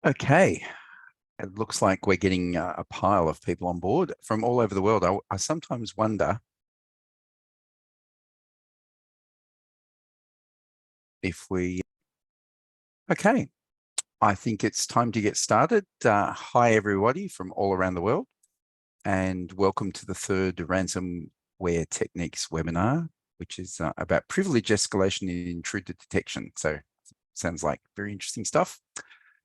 Okay, it looks like we're getting a pile of people on board from all over the world. I sometimes wonder if okay, I think it's time to get started. Hi, everybody from all around the world, and welcome to the third Ransomware Techniques webinar, which is about privilege escalation and intruder detection. So sounds like very interesting stuff.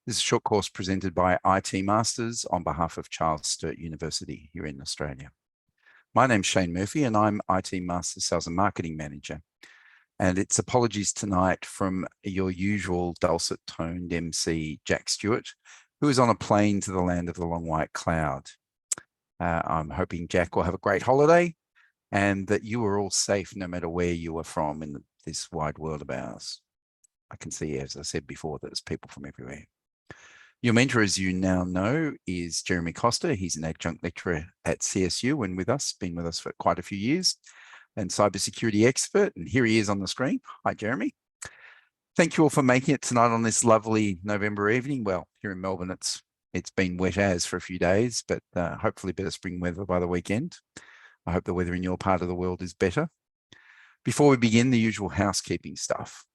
This is a short course presented by IT Masters on behalf of Charles Sturt University here in Australia. My name's Shane Murphy and I'm IT Masters Sales and Marketing Manager. And it's apologies tonight from your usual dulcet-toned MC, Jack Stewart, who is on a plane to the land of the long white cloud. I'm hoping Jack will have a great holiday and that you are all safe no matter where you are from in this wide world of ours. I can see, as I said before, that there's people from everywhere. Your mentor, as you now know, is Jeremy Costa. He's an adjunct lecturer at CSU and been with us for quite a few years, and cybersecurity expert. And here he is on the screen. Hi, Jeremy. Thank you all for making it tonight on this lovely November evening. Well, here in Melbourne, it's been wet as for a few days, but hopefully better spring weather by the weekend. I hope the weather in your part of the world is better. Before we begin, the usual housekeeping stuff.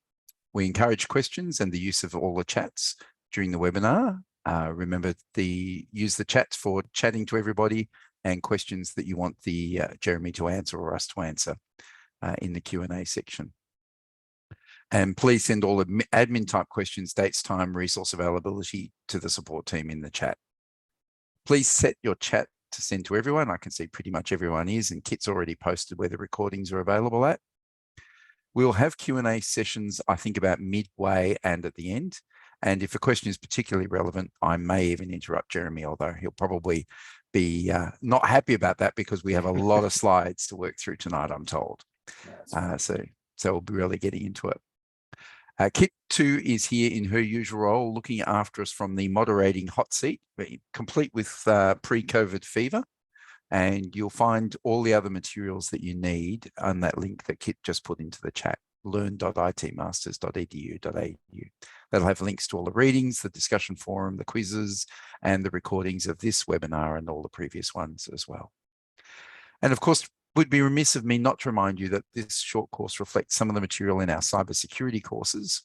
We encourage questions and the use of all the chats during the webinar. Remember, use the chats for chatting to everybody and questions that you want Jeremy to answer or us to answer in the Q&A section. And please send all the admin type questions, dates, time, resource availability to the support team in the chat. Please set your chat to send to everyone. I can see pretty much everyone is, and Kit's already posted where the recordings are available at. We'll have Q&A sessions, I think, about midway and at the end. And if a question is particularly relevant, I may even interrupt Jeremy, although he'll probably be not happy about that because we have a lot of slides to work through tonight, I'm told. So we'll be really getting into it. Kit too is here in her usual role, looking after us from the moderating hot seat, complete with pre-COVID fever. And you'll find all the other materials that you need on that link that Kit just put into the chat, learn.itmasters.edu.au. That'll have links to all the readings, the discussion forum, the quizzes, and the recordings of this webinar and all the previous ones as well. And of course, it would be remiss of me not to remind you that this short course reflects some of the material in our cybersecurity courses.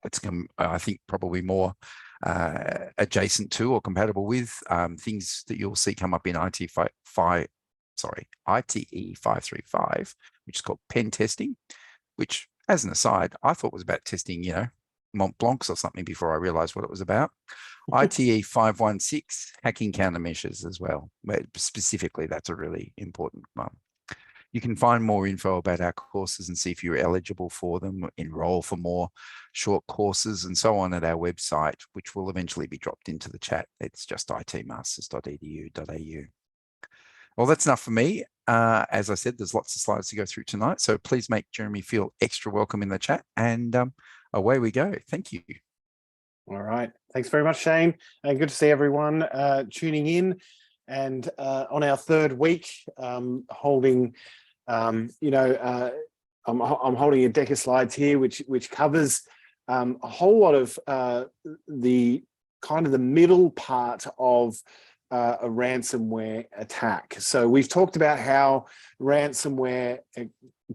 It's, I think, probably more adjacent to or compatible with things that you'll see come up in ITE 535, which is called pen testing, which, as an aside, I thought was about testing, Mont Blancs or something before I realized what it was about. ITE 516, hacking countermeasures as well. Specifically, that's a really important one. You can find more info about our courses and see if you're eligible for them, enroll for more short courses and so on at our website, which will eventually be dropped into the chat. It's just itmasters.edu.au. Well, that's enough for me. As I said, there's lots of slides to go through tonight, so please make Jeremy feel extra welcome in the chat, and away we go. Thank you. All right. Thanks very much, Shane. And good to see everyone tuning in. And on our third week, holding, I'm holding a deck of slides here, which covers a whole lot of the middle part of a ransomware attack. So we've talked about how ransomware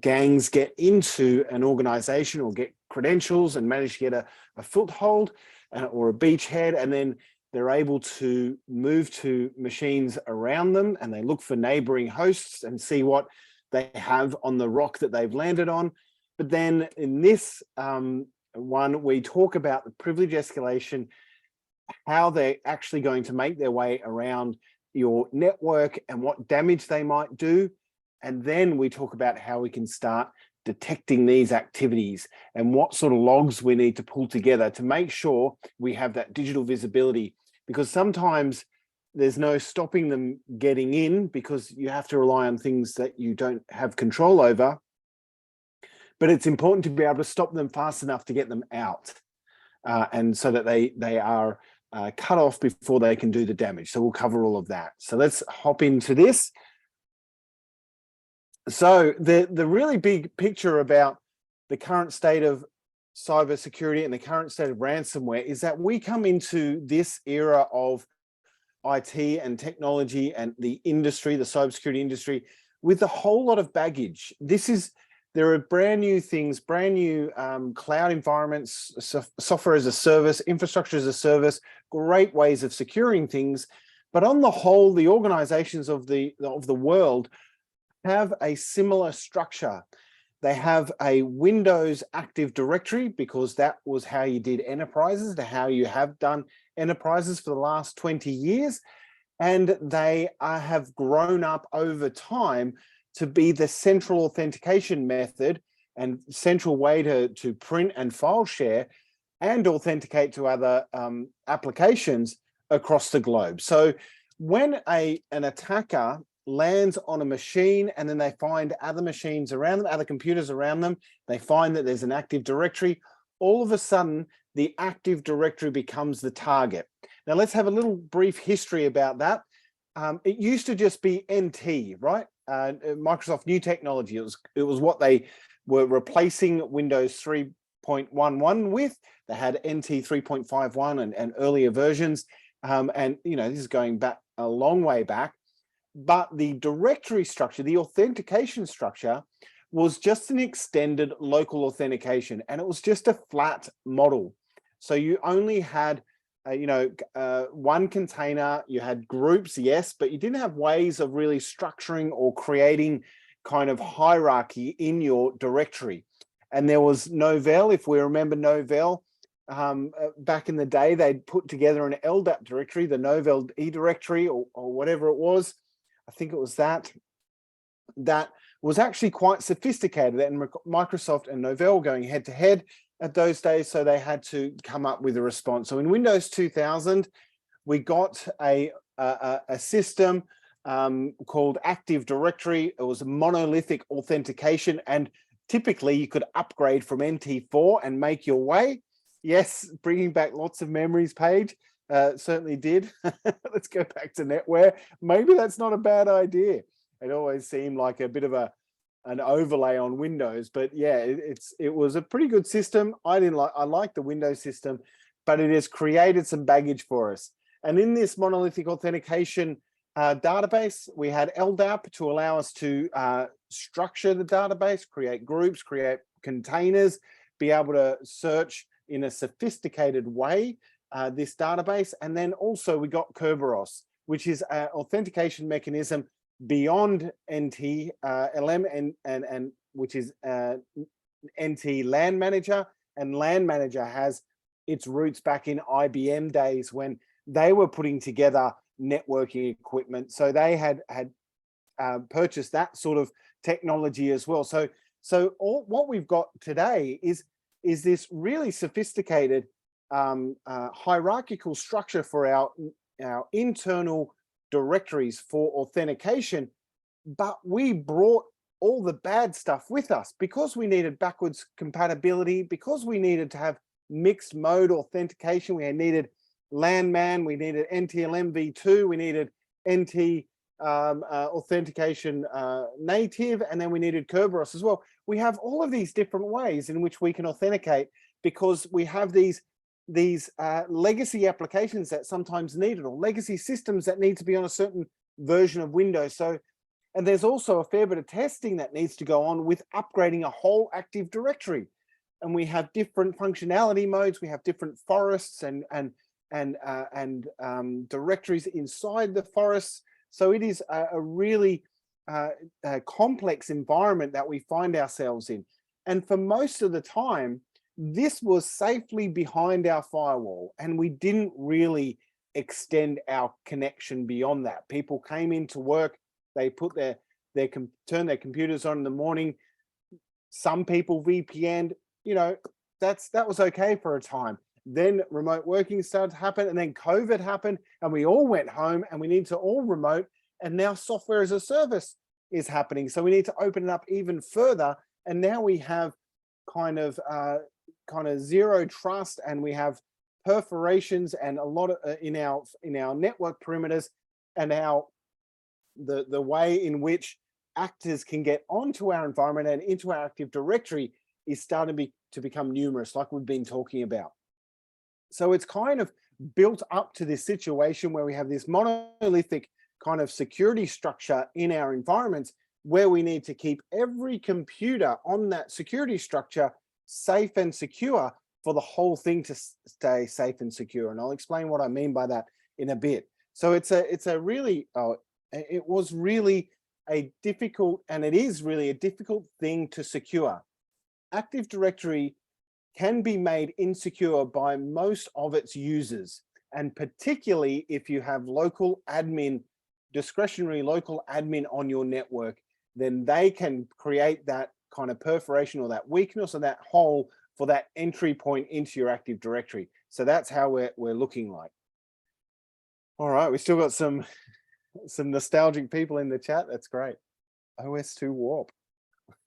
gangs get into an organization or get credentials and manage to get a foothold or a beachhead, and then they're able to move to machines around them, and they look for neighboring hosts and see what they have on the rock that they've landed on. But then in this one, we talk about the privilege escalation, how they're actually going to make their way around your network and what damage they might do. And then we talk about how we can start detecting these activities and what sort of logs we need to pull together to make sure we have that digital visibility, because sometimes there's no stopping them getting in because you have to rely on things that you don't have control over. But it's important to be able to stop them fast enough to get them out, and so that they are cut off before they can do the damage. So we'll cover all of that. So let's hop into this. So the really big picture about the current state of cybersecurity and the current state of ransomware is that we come into this era of IT and technology and the industry, the cybersecurity industry, with a whole lot of baggage. There are brand new things, brand new cloud environments, software as a service, infrastructure as a service, great ways of securing things. But on the whole, the organizations of the world have a similar structure. They have a Windows Active Directory because that was how you did enterprises, how you have done enterprises for the last 20 years. And they have grown up over time to be the central authentication method and central way to print and file share and authenticate to other applications across the globe. So when an attacker lands on a machine and then they find other machines around them, other computers around them, they find that there's an Active Directory, all of a sudden the Active Directory becomes the target. Now let's have a little brief history about that. It used to just be NT, right? Microsoft New Technology. It was what they were replacing Windows 3.11 with. They had NT 3.51 and earlier versions. And this is going back a long way back. But the directory structure, the authentication structure, was just an extended local authentication, and it was just a flat model. So you only had one container, you had groups, yes, but you didn't have ways of really structuring or creating kind of hierarchy in your directory. And there was Novell, if we remember Novell, back in the day, they'd put together an LDAP directory, the Novell e-directory or whatever it was. I think it was that was actually quite sophisticated, and Microsoft and Novell going head to head at those days, so they had to come up with a response. So in Windows 2000, we got a system called Active Directory. It was a monolithic authentication, and typically you could upgrade from NT4 and make your way. Yes, bringing back lots of memories, Paige. Certainly did. Let's go back to NetWare. Maybe that's not a bad idea. It always seemed like a bit of an overlay on Windows, but yeah, it was a pretty good system. I like the Windows system, but it has created some baggage for us. And in this monolithic authentication database, we had LDAP to allow us to structure the database, create groups, create containers, be able to search in a sophisticated way this database. And then also we got Kerberos, which is an authentication mechanism beyond NT LM and which is NT LAN Manager. And LAN Manager has its roots back in IBM days when they were putting together networking equipment. So they had purchased that sort of technology as well. So what we've got today is this really sophisticated hierarchical structure for our internal directories for authentication, but we brought all the bad stuff with us because we needed backwards compatibility, because we needed to have mixed mode authentication. We needed LAN-MAN, we needed NTLM v2, we needed NT authentication native, and then we needed Kerberos as well. We have all of these different ways in which we can authenticate because we have these legacy applications that sometimes need it, or legacy systems that need to be on a certain version of Windows. So, and there's also a fair bit of testing that needs to go on with upgrading a whole Active Directory. And we have different functionality modes. We have different forests and directories inside the forests. So it is a really complex environment that we find ourselves in. And for most of the time, this was safely behind our firewall, and we didn't really extend our connection beyond that. People came into work, they put turn their computers on in the morning. Some people VPN'd, that was okay for a time. Then remote working started to happen, and then COVID happened, and we all went home, and we need to all remote, and now software as a service is happening. So we need to open it up even further, and now we have kind of zero trust, and we have perforations and a lot of in our network perimeters, and the way in which actors can get onto our environment and into our Active Directory is starting to become numerous, like we've been talking about. So it's kind of built up to this situation where we have this monolithic kind of security structure in our environments, where we need to keep every computer on that security structure safe and secure for the whole thing to stay safe and secure. And I'll explain what I mean by that in a bit. So it was really a difficult, and it is really a difficult thing to secure. Active Directory can be made insecure by most of its users, and particularly if you have local admin, discretionary local admin on your network, then they can create that kind of perforation or that weakness or that hole for that entry point into your Active Directory. So that's how we're looking like. All right, we still got some nostalgic people in the chat. That's great. OS2 Warp.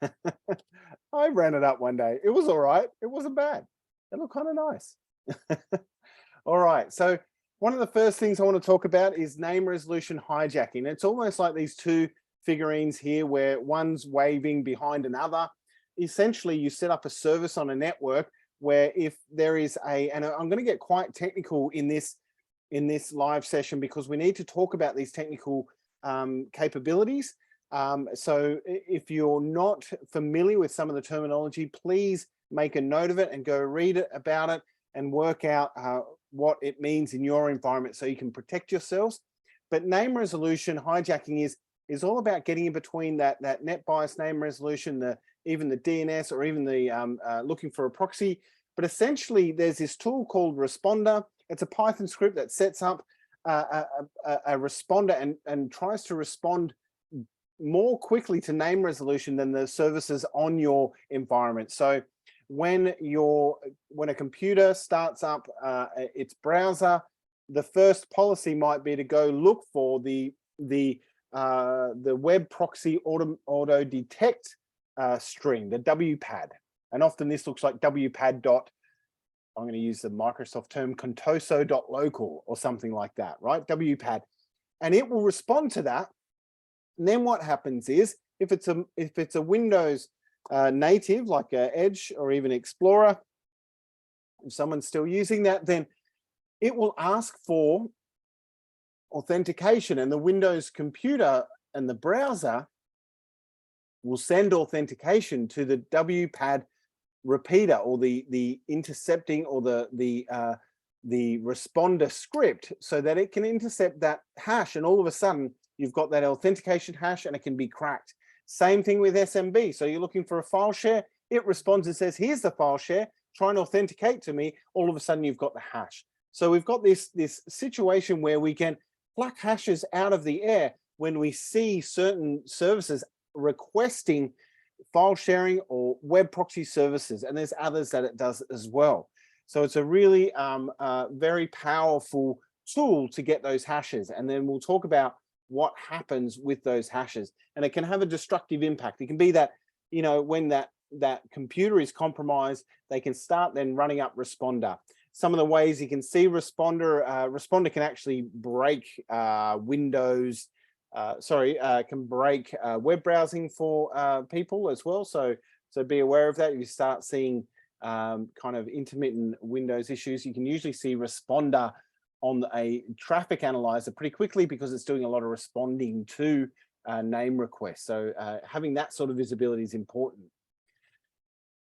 I ran it up one day. It was all right. It wasn't bad. It looked kind of nice. All right. So one of the first things I want to talk about is name resolution hijacking. It's almost like these two figurines here where one's waving behind another. Essentially, you set up a service on a network where if there is and I'm going to get quite technical in this live session because we need to talk about these technical capabilities. So if you're not familiar with some of the terminology, please make a note of it and go read about it and work out what it means in your environment so you can protect yourselves. But name resolution hijacking is all about getting in between that net bias name resolution, even the DNS, or even the looking for a proxy. But essentially, there's this tool called Responder. It's a Python script that sets up a responder and tries to respond more quickly to name resolution than the services on your environment. So when a computer starts up its browser, the first policy might be to go look for the web proxy auto detect string, the WPAD, and often this looks like WPAD I'm going to use the Microsoft term contoso.local or something like that, right? WPAD, and it will respond to that. And then what happens is, if it's a Windows native like Edge or even Explorer, if someone's still using that, then it will ask for authentication, and the Windows computer and the browser will send authentication to the WPAD repeater, or the intercepting, or the responder script, so that it can intercept that hash, and all of a sudden you've got that authentication hash and it can be cracked. Same thing with SMB. So you're looking for a file share, it responds and says, here's the file share, try and authenticate to me. All of a sudden you've got the hash. So we've got this situation where we can pluck hashes out of the air when we see certain services requesting file sharing or web proxy services, and there's others that it does as well. So it's a really very powerful tool to get those hashes, and then we'll talk about what happens with those hashes. And it can have a destructive impact. It can be that, you know, when that computer is compromised, they can start then running up Responder. Some of the ways you can see Responder can actually break Windows, can break web browsing for people as well. So be aware of that. If you start seeing kind of intermittent Windows issues, you can usually see Responder on a traffic analyzer pretty quickly, because it's doing a lot of responding to name requests. So having that sort of visibility is important.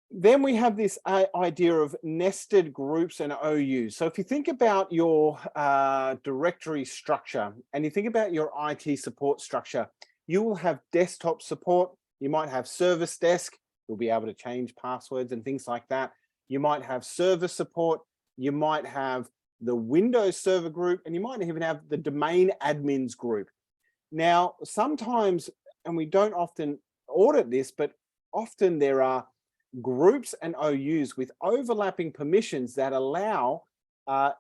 Then we have this idea of nested groups and OUs. So if you think about your directory structure and you think about your IT support structure, you will have desktop support. You might have service desk. You'll be able to change passwords and things like that. You might have server support. You might have the Windows server group, and you might even have the domain admins group. Now, sometimes, and we don't often audit this, but often there are groups and OUs with overlapping permissions that allow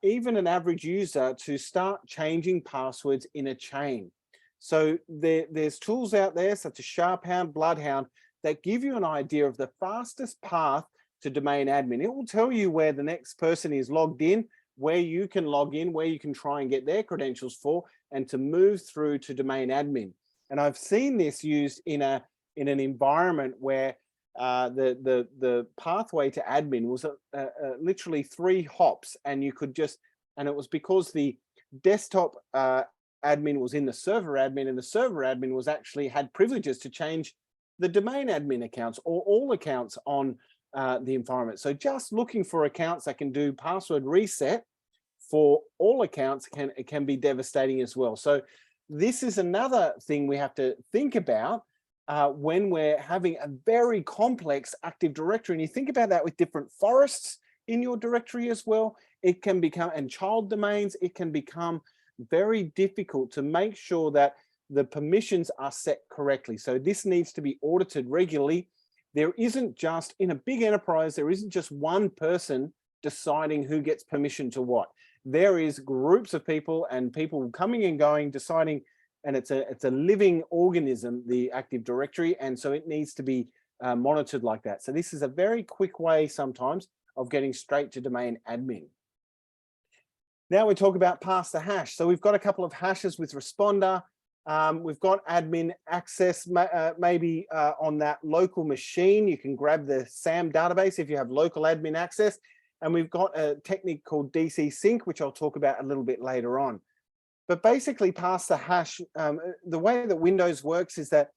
even an average user to start changing passwords in a chain. So there's tools out there such as Sharphound, Bloodhound, that give you an idea of the fastest path to domain admin. It will tell you where the next person is logged in, where you can log in, where you can try and get their credentials for, and to move through to domain admin. And I've seen this used in an environment where the pathway to admin was literally 3 hops, and you could just, and it was because the desktop admin was in the server admin, and the server admin was actually had privileges to change the domain admin accounts or all accounts on the environment. So just looking for accounts that can do password reset for all accounts can be devastating as well. So this is another thing we have to think about when we're having a very complex Active Directory. And you think about that with different forests in your directory as well, it can become, and child domains, it can become very difficult to make sure that the permissions are set correctly. So this needs to be audited regularly. There isn't just, in a big enterprise, there isn't just one person deciding who gets permission to what. There is groups of people and people coming and going, deciding, and it's a living organism, the Active Directory, and so it needs to be monitored like that. So this is a very quick way sometimes of getting straight to domain admin. Now we talk about pass the hash. So we've got a couple of hashes with responder. We've got admin access, maybe on that local machine. You can grab the SAM database if you have local admin access. And we've got a technique called DC sync, which I'll talk about a little bit later on. But basically pass the hash, the way that Windows works is that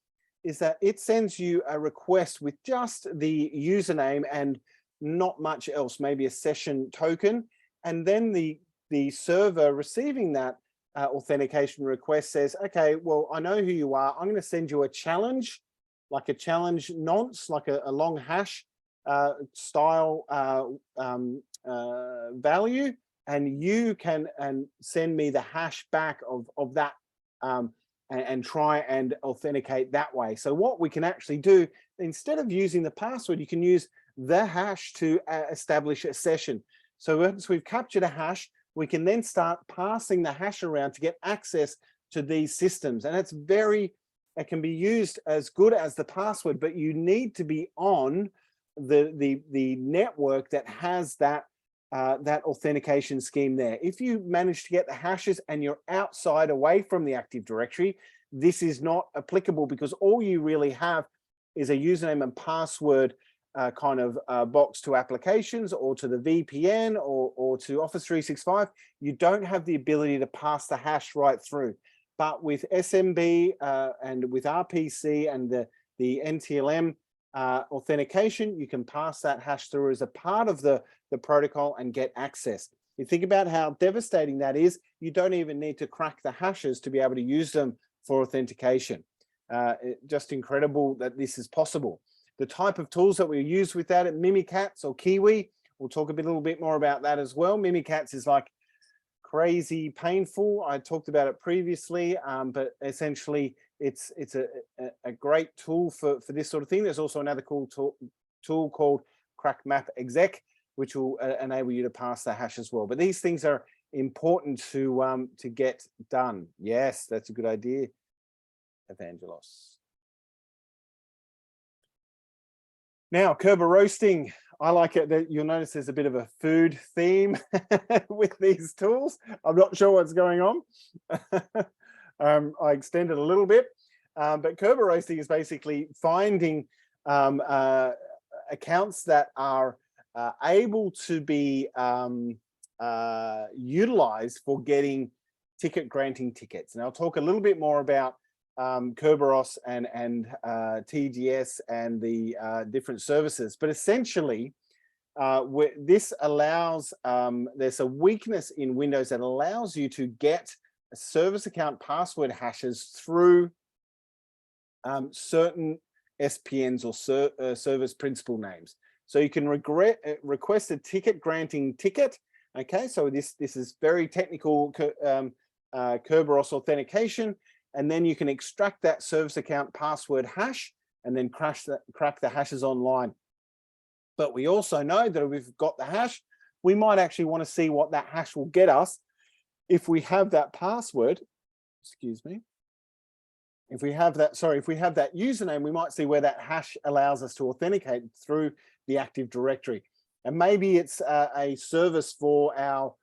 it sends you a request with just the username and not much else, maybe a session token. And then the server receiving that authentication request says, okay, well, I know who you are. I'm going to send you a challenge, like a challenge nonce, like a long hash style value, and you can send me the hash back of that and try and authenticate that way. So what we can actually do, instead of using the password, you can use the hash to establish a session. So once we've captured a hash, we can then start passing the hash around to get access to these systems. And it's it can be used as good as the password, but you need to be on the network that has that authentication scheme there. If you manage to get the hashes and you're outside away from the Active Directory, this is not applicable, because all you really have is a username and password kind of box to applications or to the VPN or to Office 365. You don't have the ability to pass the hash right through. But with SMB and with RPC and the NTLM authentication, you can pass that hash through as a part of the protocol and get access. You think about how devastating that is. You don't even need to crack the hashes to be able to use them for authentication. Just incredible that this is possible. The type of tools that we use with that at Mimikatz or Kiwi, we'll talk a little bit more about that as well. Mimikatz is like crazy painful. I talked about it previously, but essentially it's a great tool for this sort of thing. There's also another cool tool called Crack Map Exec, which will enable you to pass the hash as well. But these things are important to get done. Yes, that's a good idea, Evangelos. Now, Kerberoasting, I like it that you'll notice there's a bit of a food theme with these tools. I'm not sure what's going on. I extended a little bit, but Kerberoasting is basically finding accounts that are able to be utilized for getting ticket granting tickets. And I'll talk a little bit more about Kerberos and TGS and the different services, but essentially this allows, there's a weakness in Windows that allows you to get service account password hashes through certain SPNs or service principal names. So you can request a ticket granting ticket. Okay, so this is very technical Kerberos authentication. And then you can extract that service account password hash and then crack the hashes online. But we also know that if we've got the hash, we might actually want to see what that hash will get us if we have that password. Excuse me. If we have that, sorry, if we have that username, we might see where that hash allows us to authenticate through the Active Directory. And maybe it's a service for our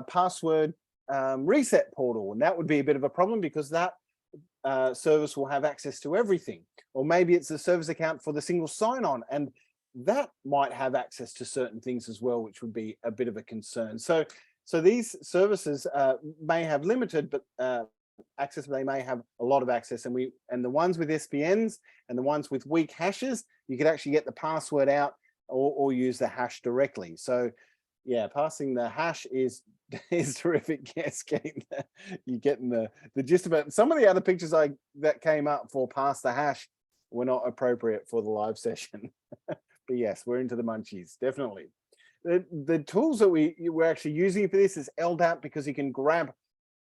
password reset portal, and that would be a bit of a problem because that service will have access to everything, or maybe it's the service account for the single sign-on, and that might have access to certain things as well, which would be a bit of a concern. So these services may have limited access, but they may have a lot of access, and the ones with SPNs and the ones with weak hashes, you could actually get the password out or use the hash directly. So yeah, passing the hash is terrific. Yes, you're getting the gist of it. Some of the other pictures that came up for pass the hash were not appropriate for the live session. But yes, we're into the munchies, definitely. The tools that we're actually using for this is LDAP, because you can grab.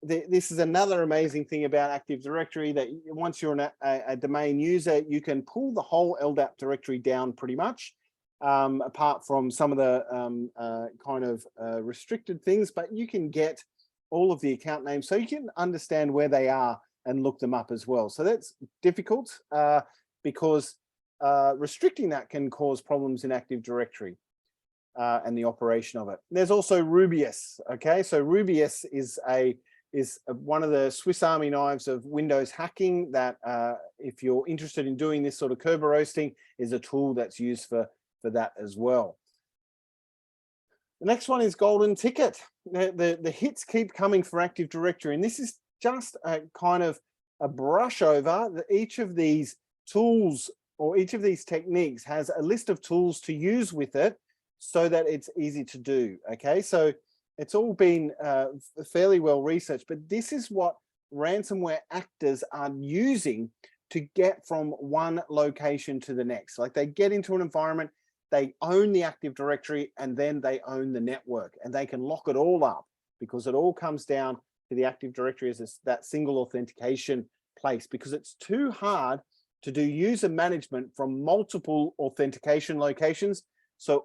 This is another amazing thing about Active Directory, that once you're a domain user, you can pull the whole LDAP directory down pretty much, apart from some of the kind of restricted things, but you can get all of the account names, so you can understand where they are and look them up as well. So that's difficult because restricting that can cause problems in Active Directory and the operation of it. There's also Rubius. Okay, so Rubius is one of the Swiss Army knives of Windows hacking that, if you're interested in doing this sort of Kerberoasting, is a tool that's used for that as well. The next one is Golden Ticket. The hits keep coming for Active Directory, and this is just a kind of a brush over that each of these tools or each of these techniques has a list of tools to use with it so that it's easy to do. Okay, so it's all been fairly well researched, but this is what ransomware actors are using to get from one location to the next. Like, they get into an environment, they own the Active Directory, and then they own the network, and they can lock it all up because it all comes down to the Active Directory as that single authentication place, because it's too hard to do user management from multiple authentication locations. So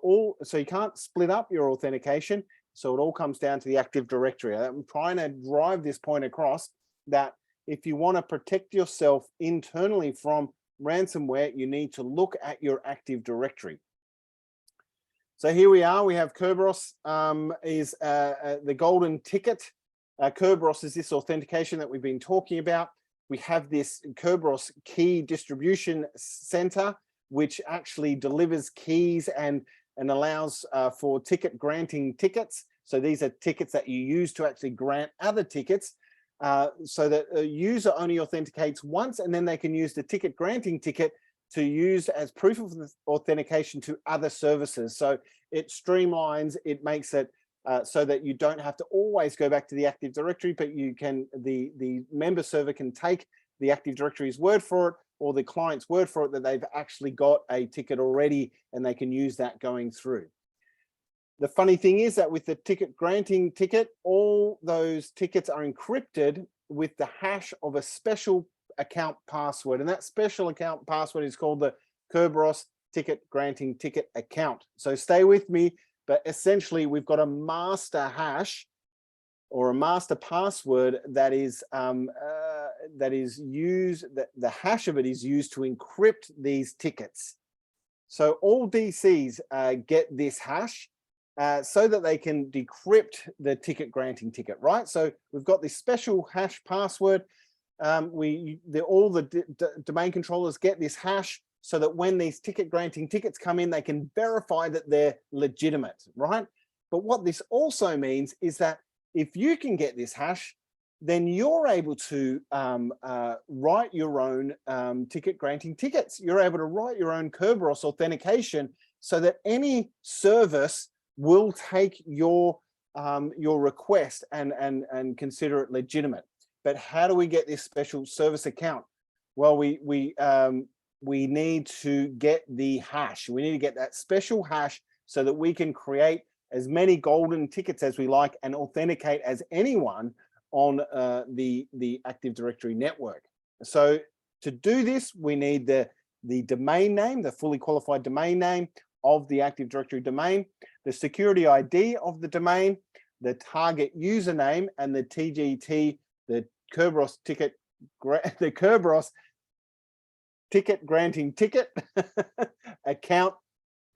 you can't split up your authentication. So it all comes down to the Active Directory. I'm trying to drive this point across, that if you want to protect yourself internally from ransomware, you need to look at your Active Directory. So here we are. We have Kerberos is the Golden Ticket. Kerberos is this authentication that we've been talking about. We have this Kerberos key distribution center, which actually delivers keys and allows for ticket granting tickets. So these are tickets that you use to actually grant other tickets, so that a user only authenticates once, and then they can use the ticket granting ticket to use as proof of authentication to other services. So it streamlines, it makes it so that you don't have to always go back to the Active Directory, but you can, the member server can take the Active Directory's word for it, or the client's word for it, that they've actually got a ticket already, and they can use that going through. The funny thing is that with the ticket granting ticket, all those tickets are encrypted with the hash of a special account password, and that special account password is called the Kerberos ticket granting ticket account. So stay with me, but essentially we've got a master hash or a master password that is used, the hash of it is used to encrypt these tickets. So all DCs get this hash so that they can decrypt the ticket granting ticket, right? So we've got this special hash password. All the domain controllers get this hash so that when these ticket granting tickets come in, they can verify that they're legitimate, right? But what this also means is that if you can get this hash, then you're able to write your own ticket granting tickets. You're able to write your own Kerberos authentication so that any service will take your request and consider it legitimate. But how do we get this special service account? Well, we need to get the hash. We need to get that special hash so that we can create as many golden tickets as we like and authenticate as anyone on the Active Directory network. So to do this, we need the domain name, the fully qualified domain name of the Active Directory domain, the security ID of the domain, the target username, and the TGT, the Kerberos ticket, the Kerberos ticket granting ticket account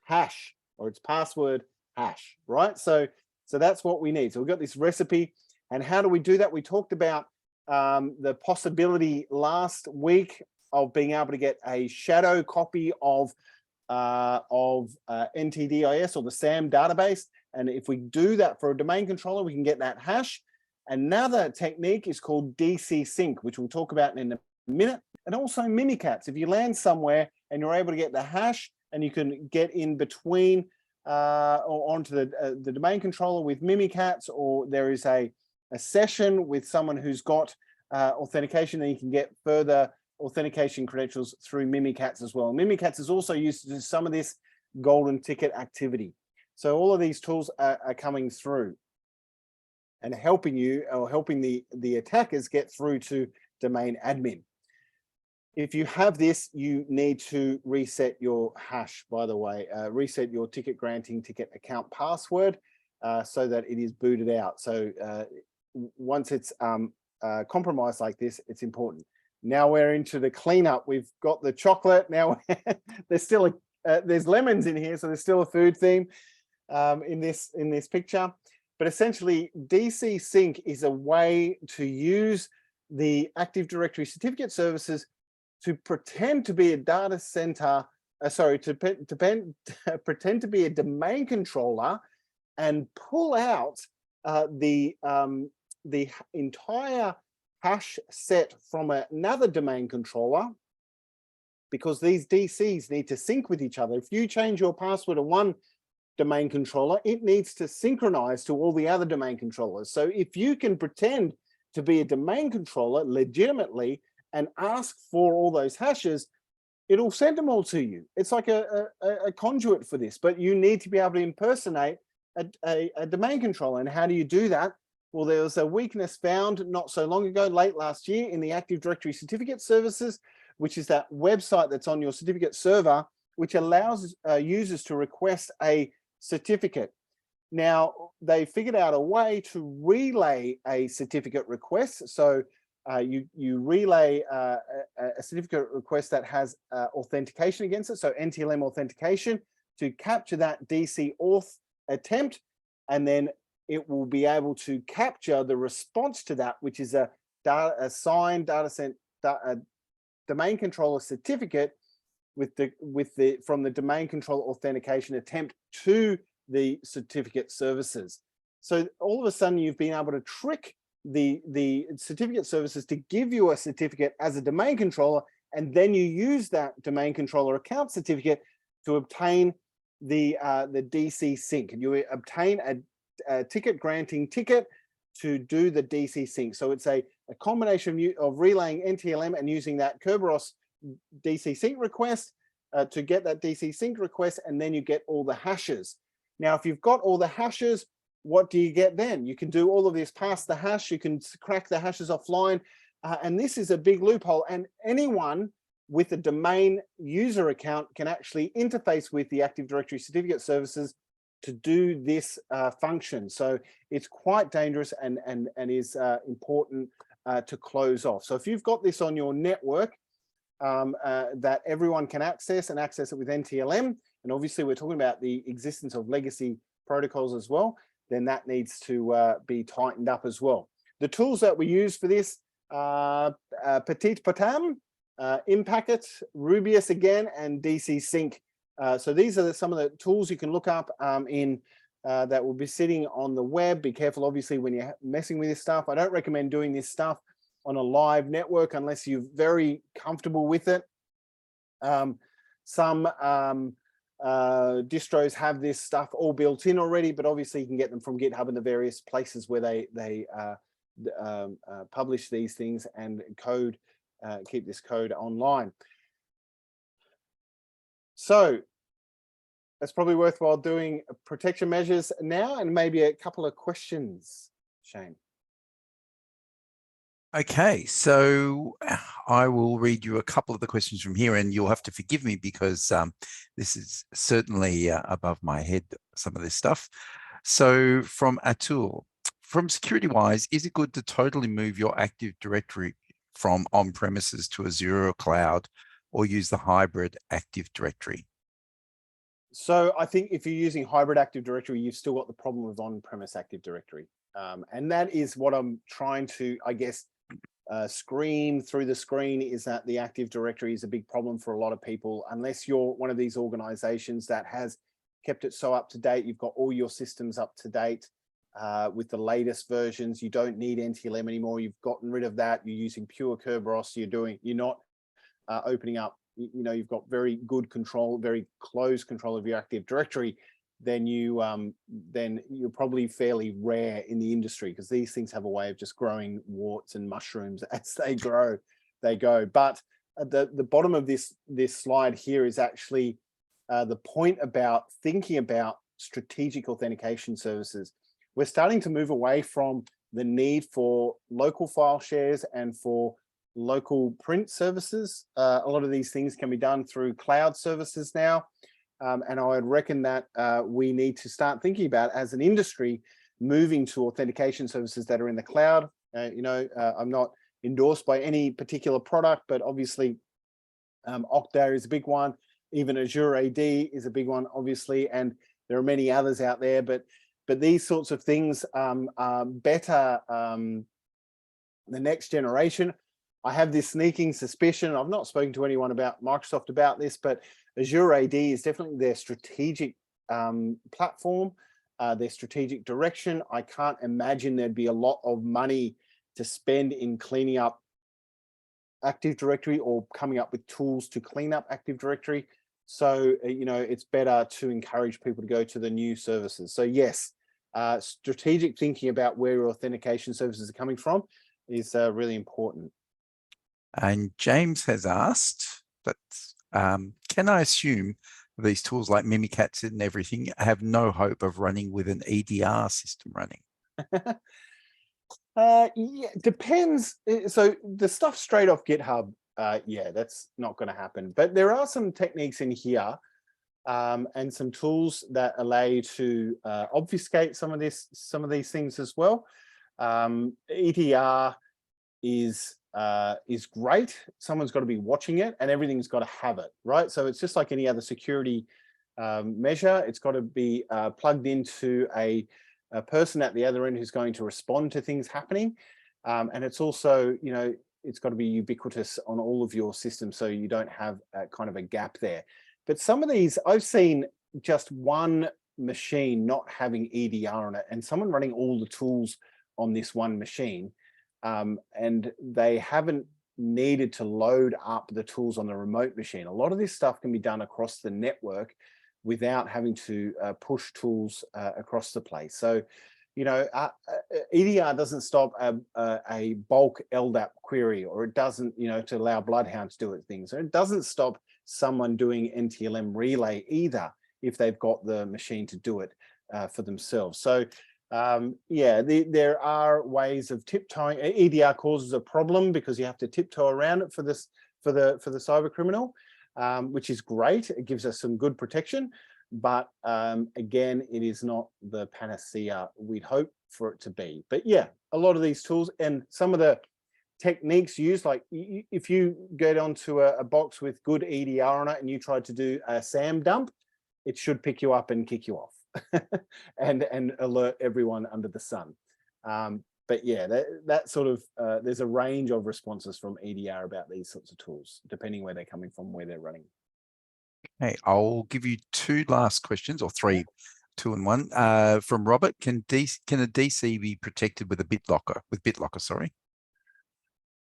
hash, or its password hash, right? So that's what we need. So we've got this recipe. And how do we do that? We talked about the possibility last week of being able to get a shadow copy of NTDIS or the SAM database. And if we do that for a domain controller, we can get that hash. Another technique is called DC sync, which we'll talk about in a minute. And also Mimikatz. If you land somewhere and you're able to get the hash and you can get in between or onto the domain controller with Mimikatz, or there is a session with someone who's got authentication, then you can get further authentication credentials through Mimikatz as well. Mimikatz is also used to do some of this golden ticket activity. So all of these tools are coming through and helping you, or helping the attackers get through to domain admin. If you have this, you need to reset your hash, by the way, reset your ticket granting ticket account password so that it is booted out. So once it's compromised like this, it's important. Now we're into the cleanup. We've got the chocolate. Now there's still there's lemons in here, so there's still a food theme in this picture. But essentially, DC sync is a way to use the Active Directory certificate services to pretend to be a data center, pretend to be a domain controller and pull out the entire hash set from another domain controller, because these DCs need to sync with each other. If you change your password on one domain controller, it needs to synchronize to all the other domain controllers. So if you can pretend to be a domain controller legitimately and ask for all those hashes, it'll send them all to you. It's like a conduit for this, but you need to be able to impersonate a domain controller. And how do you do that? Well, there was a weakness found not so long ago, late last year, in the Active Directory certificate services, which is that website that's on your certificate server, which allows users to request a certificate. Now, they figured out a way to relay a certificate request. So you relay a certificate request that has authentication against it, so NTLM authentication, to capture that DC auth attempt, and then it will be able to capture the response to that, which is a signed domain controller certificate from the domain controller authentication attempt to the certificate services. So all of a sudden, you've been able to trick the certificate services to give you a certificate as a domain controller, and then you use that domain controller account certificate to obtain the DC sync, and you obtain a ticket granting ticket to do the DC sync. So it's a combination of relaying NTLM and using that Kerberos DC sync request to get that DC sync request, and then you get all the hashes. Now, if you've got all the hashes, what do you get then? You can do all of this past the hash, you can crack the hashes offline, and this is a big loophole, and anyone with a domain user account can actually interface with the Active Directory certificate services to do this function. So it's quite dangerous and is important to close off. So if you've got this on your network that everyone can access, and access it with NTLM, and obviously we're talking about the existence of legacy protocols as well, then that needs to be tightened up as well. The tools that we use for this, Petit Potam, Impacket, Rubius again, and DC Sync. So these are some of the tools you can look up that will be sitting on the web. Be careful, obviously, when you're messing with this stuff. I don't recommend doing this stuff on a live network unless you're very comfortable with it. Some distros have this stuff all built in already, but obviously you can get them from GitHub and the various places where they publish these things and keep this code online. So it's probably worthwhile doing protection measures now, and maybe a couple of questions, Shane. Okay, so I will read you a couple of the questions from here, and you'll have to forgive me because this is certainly above my head, some of this stuff. So from Atul, from security-wise, is it good to totally move your Active Directory from on-premises to Azure cloud, or use the hybrid Active Directory? So I think if you're using hybrid Active Directory, you've still got the problem with on-premise Active Directory. And that is what I'm trying to, I guess, scream through the screen is that the Active Directory is a big problem for a lot of people. Unless you're one of these organizations that has kept it so up to date, you've got all your systems up to date with the latest versions. You don't need NTLM anymore. You've gotten rid of that. You're using pure Kerberos. You're not opening up. You've got very good control, very close control of your Active Directory. Then you're probably fairly rare in the industry, because these things have a way of just growing warts and mushrooms as they grow, they go. But at the bottom of this slide here is actually the point about thinking about strategic authentication services. We're starting to move away from the need for local file shares and for local print services. A lot of these things can be done through cloud services now. And I would reckon that we need to start thinking about, as an industry, moving to authentication services that are in the cloud. I'm not endorsed by any particular product, but obviously Okta is a big one. Even Azure AD is a big one, obviously, and there are many others out there. But these sorts of things are better the next generation. I have this sneaking suspicion, I've not spoken to anyone about Microsoft about this, but Azure AD is definitely their strategic platform, their strategic direction. I can't imagine there'd be a lot of money to spend in cleaning up Active Directory or coming up with tools to clean up Active Directory. So, it's better to encourage people to go to the new services. So yes, strategic thinking about where your authentication services are coming from is really important. And James has asked that, can I assume these tools like Mimikatz and everything have no hope of running with an EDR system running? Yeah, depends. So the stuff straight off GitHub, yeah, that's not going to happen. But there are some techniques in here and some tools that allow you to obfuscate some of these things as well. EDR is great. Someone's got to be watching it, and everything's got to have it, right? So it's just like any other security measure. It's got to be plugged into a person at the other end who's going to respond to things happening. And it's also, it's got to be ubiquitous on all of your systems, so you don't have kind of a gap there. But some of these, I've seen just one machine not having EDR on it, and someone running all the tools on this one machine. And they haven't needed to load up the tools on the remote machine. A lot of this stuff can be done across the network without having to push tools across the place. So, EDR doesn't stop a bulk LDAP query, or it doesn't, to allow Bloodhound to do its things. Or it doesn't stop someone doing NTLM relay either, if they've got the machine to do it for themselves. So, yeah, there are ways of tiptoeing. EDR causes a problem because you have to tiptoe around it for the cyber criminal, which is great. It gives us some good protection, but again, it is not the panacea we'd hope for it to be. But yeah, a lot of these tools and some of the techniques used, like if you get onto a box with good EDR on it and you try to do a SAM dump, it should pick you up and kick you off. and alert everyone under the sun. But yeah, that sort of, there's a range of responses from EDR about these sorts of tools, depending where they're coming from, where they're running. Okay, I'll give you two last questions, or three, two and one. From Robert, can a DC be protected with a BitLocker, sorry?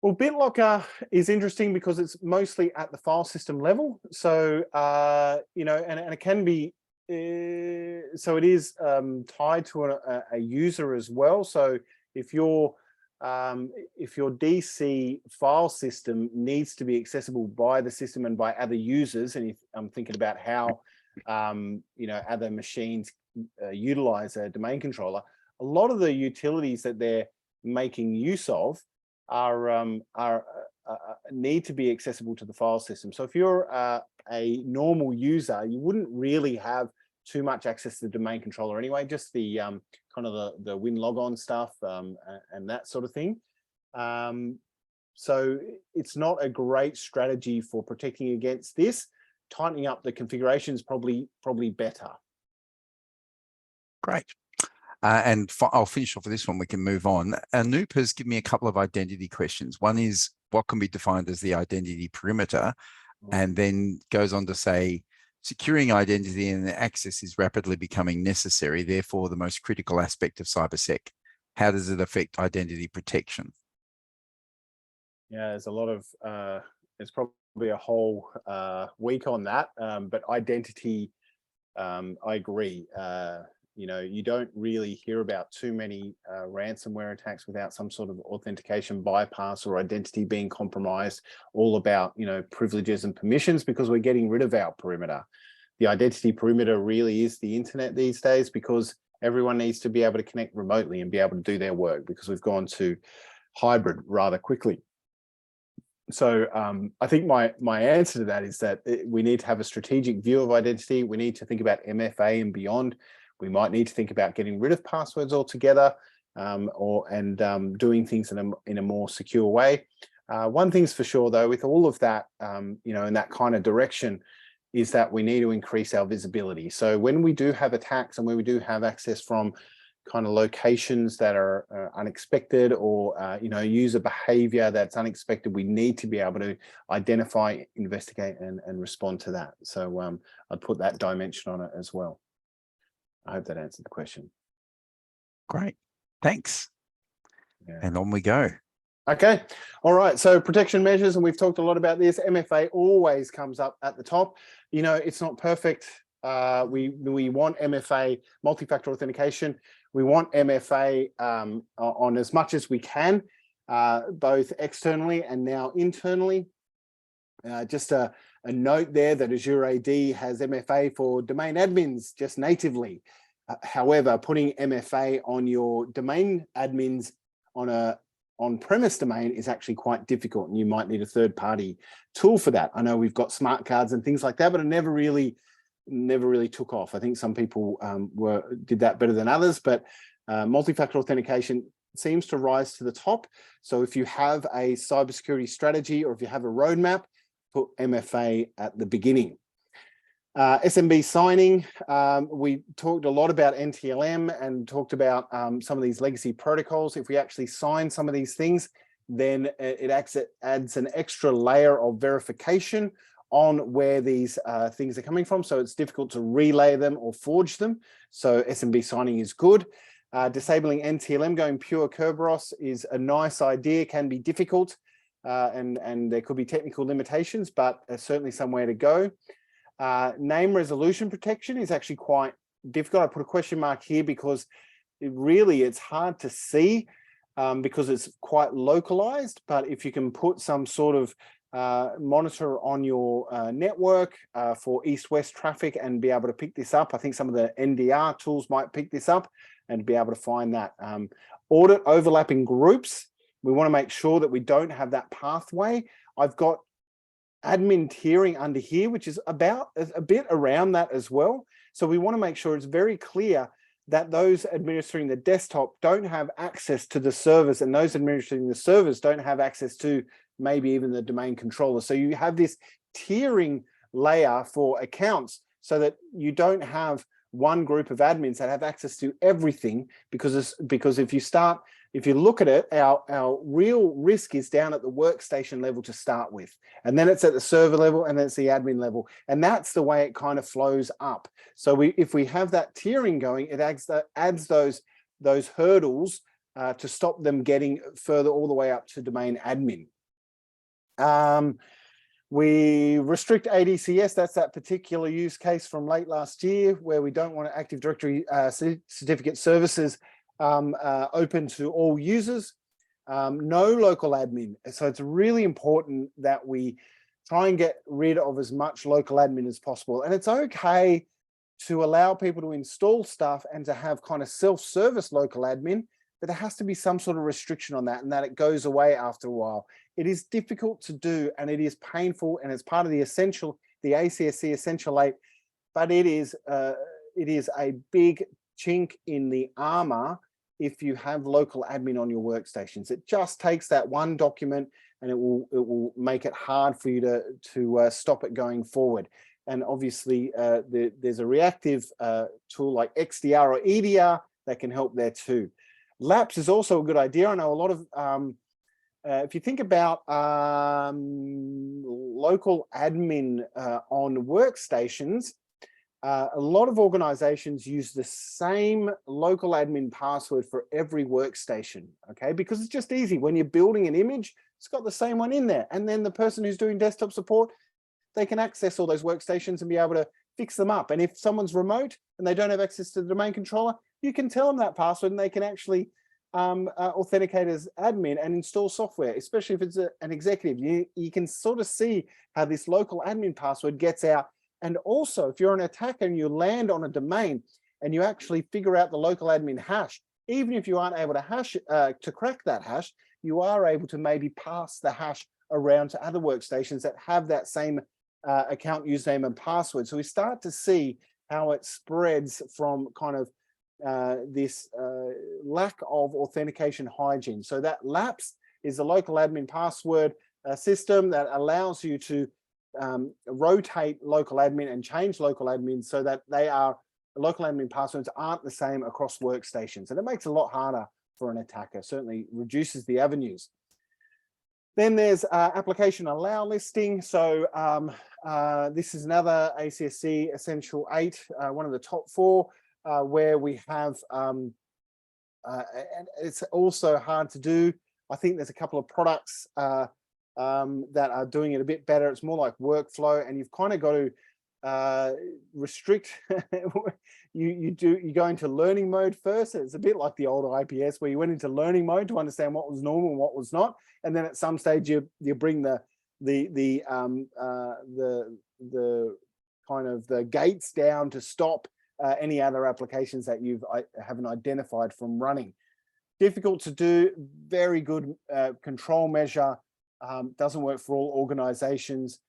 Well, BitLocker is interesting because it's mostly at the file system level. So, and it can be, so it is tied to a user as well. So if your DC file system needs to be accessible by the system and by other users, and if I'm thinking about how other machines utilize a domain controller, a lot of the utilities that they're making use of are need to be accessible to the file system. So if you're a normal user, you wouldn't really have too much access to the domain controller anyway, just the kind of the win logon stuff and that sort of thing. So it's not a great strategy for protecting against this. Tightening up the configuration is probably better. Great. I'll finish off with this one. We can move on. Anoop has given me a couple of identity questions. One is, what can be defined as the identity perimeter? And then goes on to say, securing identity and access is rapidly becoming necessary, therefore the most critical aspect of cybersec. How does it affect identity protection? Yeah, there's a lot of, there's probably a whole week on that, but identity, I agree. You know, you don't really hear about too many ransomware attacks without some sort of authentication bypass or identity being compromised, all about, you know, privileges and permissions, because we're getting rid of our perimeter. The identity perimeter really is the internet these days, because everyone needs to be able to connect remotely and be able to do their work, because we've gone to hybrid rather quickly. So I think my answer to that is that we need to have a strategic view of identity. We need to think about MFA and beyond. We might need to think about getting rid of passwords altogether, doing things in a more secure way. One thing's for sure, though, with all of that, you know, in that kind of direction, is that we need to increase our visibility. So when we do have attacks and when we do have access from kind of locations that are unexpected, or you know, user behavior that's unexpected, we need to be able to identify, investigate, and respond to that. So I'd put that dimension on it as well. I hope that answered the question. Great, thanks. Yeah. And on we go. Okay, all right, so protection measures, and we've talked a lot about this. MFA always comes up at the top. You know, it's not perfect. We want MFA, multi-factor authentication. We want MFA on as much as we can, both externally and now internally. Just a note there that Azure AD has MFA for domain admins just natively. However, putting MFA on your domain admins on a on-premise domain is actually quite difficult, and you might need a third-party tool for that. I know we've got smart cards and things like that, but it never really took off. I think some people did that better than others, but multi-factor authentication seems to rise to the top. So if you have a cybersecurity strategy, or if you have a roadmap, put MFA at the beginning. SMB signing, we talked a lot about NTLM and talked about some of these legacy protocols. If we actually sign some of these things, then it adds an extra layer of verification on where these things are coming from. So it's difficult to relay them or forge them. So SMB signing is good. Disabling NTLM, going pure Kerberos, is a nice idea, can be difficult, and there could be technical limitations, but certainly somewhere to go. Name resolution protection is actually quite difficult. I put a question mark here because it's hard to see because it's quite localized. But if you can put some sort of monitor on your network for east-west traffic and be able to pick this up, I think some of the NDR tools might pick this up and be able to find that. Audit overlapping groups. We want to make sure that we don't have that pathway. I've got admin tiering under here, which is about a bit around that as well. So we want to make sure it's very clear that those administering the desktop don't have access to the servers, and those administering the servers don't have access to maybe even the domain controller. So you have this tiering layer for accounts so that you don't have one group of admins that have access to everything, because if you look at it, our real risk is down at the workstation level to start with, and then it's at the server level, and then it's the admin level, and that's the way it kind of flows up. So if we have that tiering going, it adds those hurdles to stop them getting further all the way up to domain admin. We restrict ADCS. That's that particular use case from late last year where we don't want Active Directory certificate services open to all users. No local admin. So it's really important that we try and get rid of as much local admin as possible. And it's okay to allow people to install stuff and to have kind of self-service local admin, but there has to be some sort of restriction on that, and that it goes away after a while. It is difficult to do, and it is painful, and it's part of the ACSC Essential 8, but it is a big chink in the armor if you have local admin on your workstations. It just takes that one document, and it will make it hard for you to stop it going forward. And obviously, there's a reactive tool like XDR or EDR that can help there too. Laps is also a good idea. I know a lot of, if you think about local admin on workstations, a lot of organizations use the same local admin password for every workstation, okay? Because it's just easy. When you're building an image, it's got the same one in there. And then the person who's doing desktop support, they can access all those workstations and be able to fix them up. And if someone's remote and they don't have access to the domain controller, you can tell them that password and they can actually authenticate as admin and install software, especially if it's an executive. You can sort of see how this local admin password gets out. And also, if you're an attacker and you land on a domain and you actually figure out the local admin hash, even if you aren't able to hash to crack that hash, you are able to maybe pass the hash around to other workstations that have that same account username and password. So we start to see how it spreads from kind of this lack of authentication hygiene. So that LAPS is the local admin password system that allows you to rotate local admin and change local admin so that local admin passwords aren't the same across workstations. And it makes it a lot harder for an attacker, certainly reduces the avenues. Then there's application allow listing. So this is another ACSC Essential 8, one of the top 4, where we have, and it's also hard to do. I think there's a couple of products that are doing it a bit better. It's more like workflow, and you've kind of got to restrict. you go into learning mode first. It's a bit like the old IPS where you went into learning mode to understand what was normal and what was not, and then at some stage you bring the kind of the gates down to stop any other applications that you haven't identified from running. Difficult to do. Very good control measure. Doesn't work for all organizations,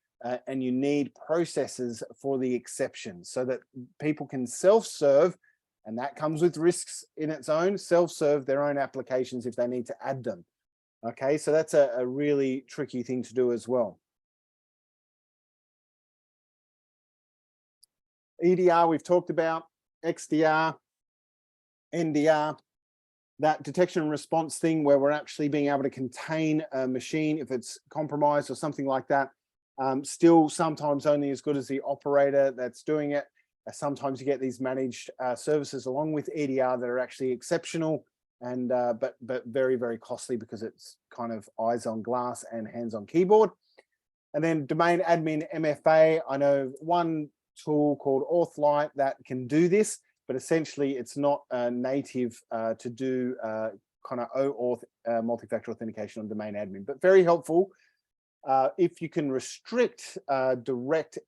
and you need processes for the exceptions so that people can self-serve, and that comes with risks in its own, self-serve their own applications if they need to add them. Okay, so that's a really tricky thing to do as well. EDR we've talked about, XDR, NDR, that detection and response thing where we're actually being able to contain a machine if it's compromised or something like that. Still sometimes only as good as the operator that's doing it. Sometimes you get these managed services along with EDR that are actually exceptional and but very, very costly because it's kind of eyes on glass and hands on keyboard. And then domain admin MFA, I know one tool called Authlight that can do this, but essentially it's not native to do kind of OAuth multi-factor authentication on domain admin, but very helpful if you can restrict direct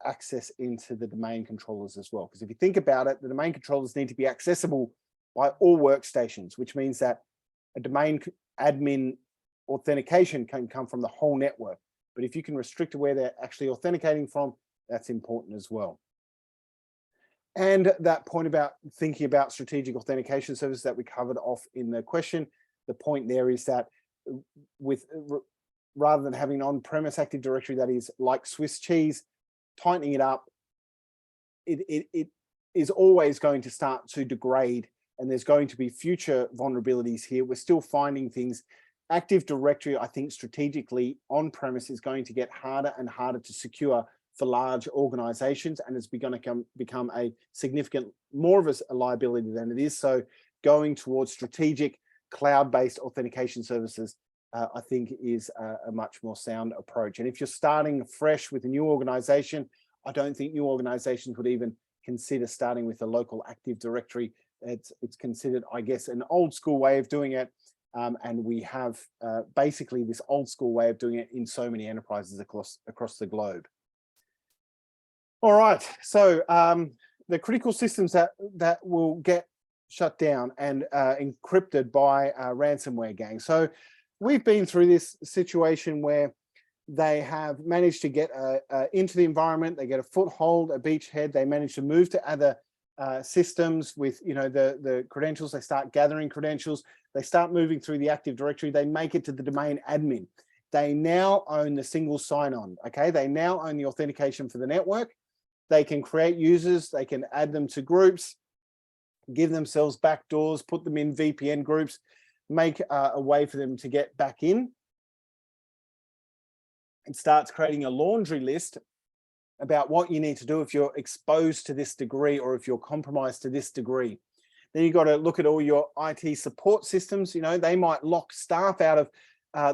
access into the domain controllers as well. Because if you think about it, the domain controllers need to be accessible by all workstations, which means that a domain admin authentication can come from the whole network. But if you can restrict where they're actually authenticating from, that's important as well. And that point about thinking about strategic authentication services that we covered off in the question, the point there is that rather than having an on-premise Active Directory that is like Swiss cheese, tightening it up, it is always going to start to degrade, and there's going to be future vulnerabilities here. We're still finding things. Active Directory, I think strategically on-premise is going to get harder and harder to secure for large organizations, and it's going to become a significant, more of a liability than it is. So going towards strategic cloud-based authentication services, I think is a much more sound approach. And if you're starting fresh with a new organization, I don't think new organizations would even consider starting with a local Active Directory. It's considered, I guess, an old school way of doing it. And we have basically this old school way of doing it in so many enterprises across the globe. All right, so the critical systems that will get shut down and encrypted by ransomware gangs. So we've been through this situation where they have managed to get into the environment, they get a foothold, a beachhead, they manage to move to other systems with the credentials, they start gathering credentials, they start moving through the Active Directory, they make it to the domain admin. They now own the single sign-on, okay? They now own the authentication for the network. They can create users, they can add them to groups, give themselves backdoors, put them in VPN groups, make a way for them to get back in. It starts creating a laundry list about what you need to do if you're exposed to this degree or if you're compromised to this degree. Then you've got to look at all your IT support systems. You know, they might lock staff out of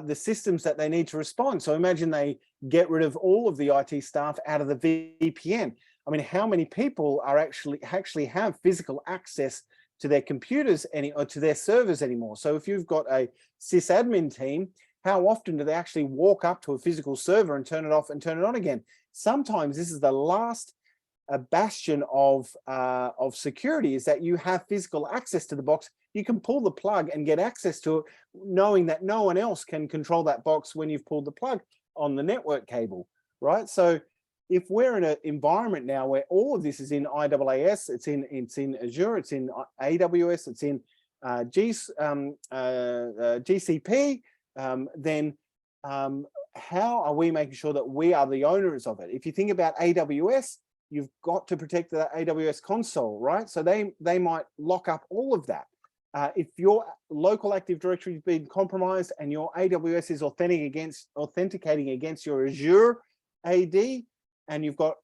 the systems that they need to respond. So imagine they get rid of all of the IT staff out of the VPN. I mean, how many people are actually have physical access to their computers or to their servers anymore? So if you've got a sysadmin team, how often do they actually walk up to a physical server and turn it off and turn it on again? Sometimes this is the last bastion of security, is that you have physical access to the box. You can pull the plug and get access to it, knowing that no one else can control that box when you've pulled the plug on the network cable, right? So if we're in an environment now where all of this is in IaaS, it's in Azure, it's in AWS, it's in GCP, then how are we making sure that we are the owners of it? If you think about AWS, you've got to protect the AWS console, right? So they might lock up all of that. If your local Active Directory has been compromised and your AWS is authenticating against your Azure AD, and you've got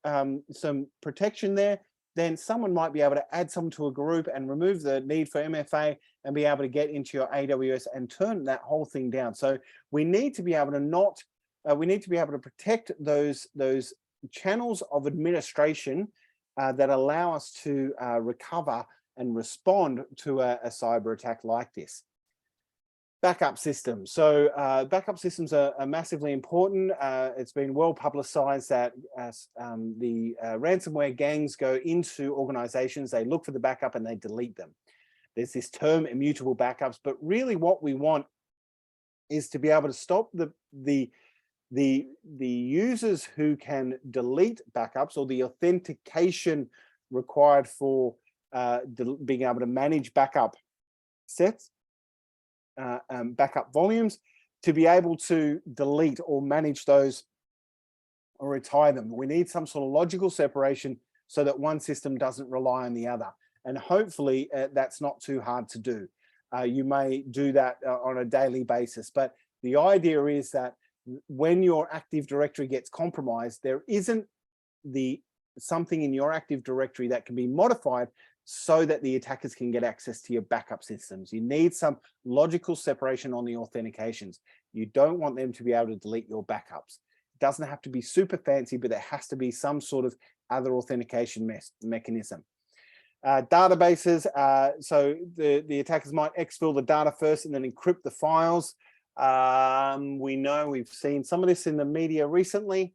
some protection there, then someone might be able to add some to a group and remove the need for MFA and be able to get into your AWS and turn that whole thing down. So we need to be able to we need to be able to protect those channels of administration that allow us to recover and respond to a cyber attack like this. Backup systems. So backup systems are massively important. It's been well publicized that the ransomware gangs go into organizations, they look for the backup and they delete them. There's this term immutable backups, but really what we want is to be able to stop the users who can delete backups, or the authentication required for being able to manage backup sets, backup volumes, to be able to delete or manage those or retire them. We need some sort of logical separation so that one system doesn't rely on the other. And hopefully that's not too hard to do. You may do that on a daily basis, but the idea is that when your Active Directory gets compromised, there isn't something in your Active Directory that can be modified so that the attackers can get access to your backup systems. You need some logical separation on the authentications. You don't want them to be able to delete your backups. It doesn't have to be super fancy, but there has to be some sort of other authentication mechanism. Databases, so the attackers might exfil the data first and then encrypt the files. We know we've seen some of this in the media recently.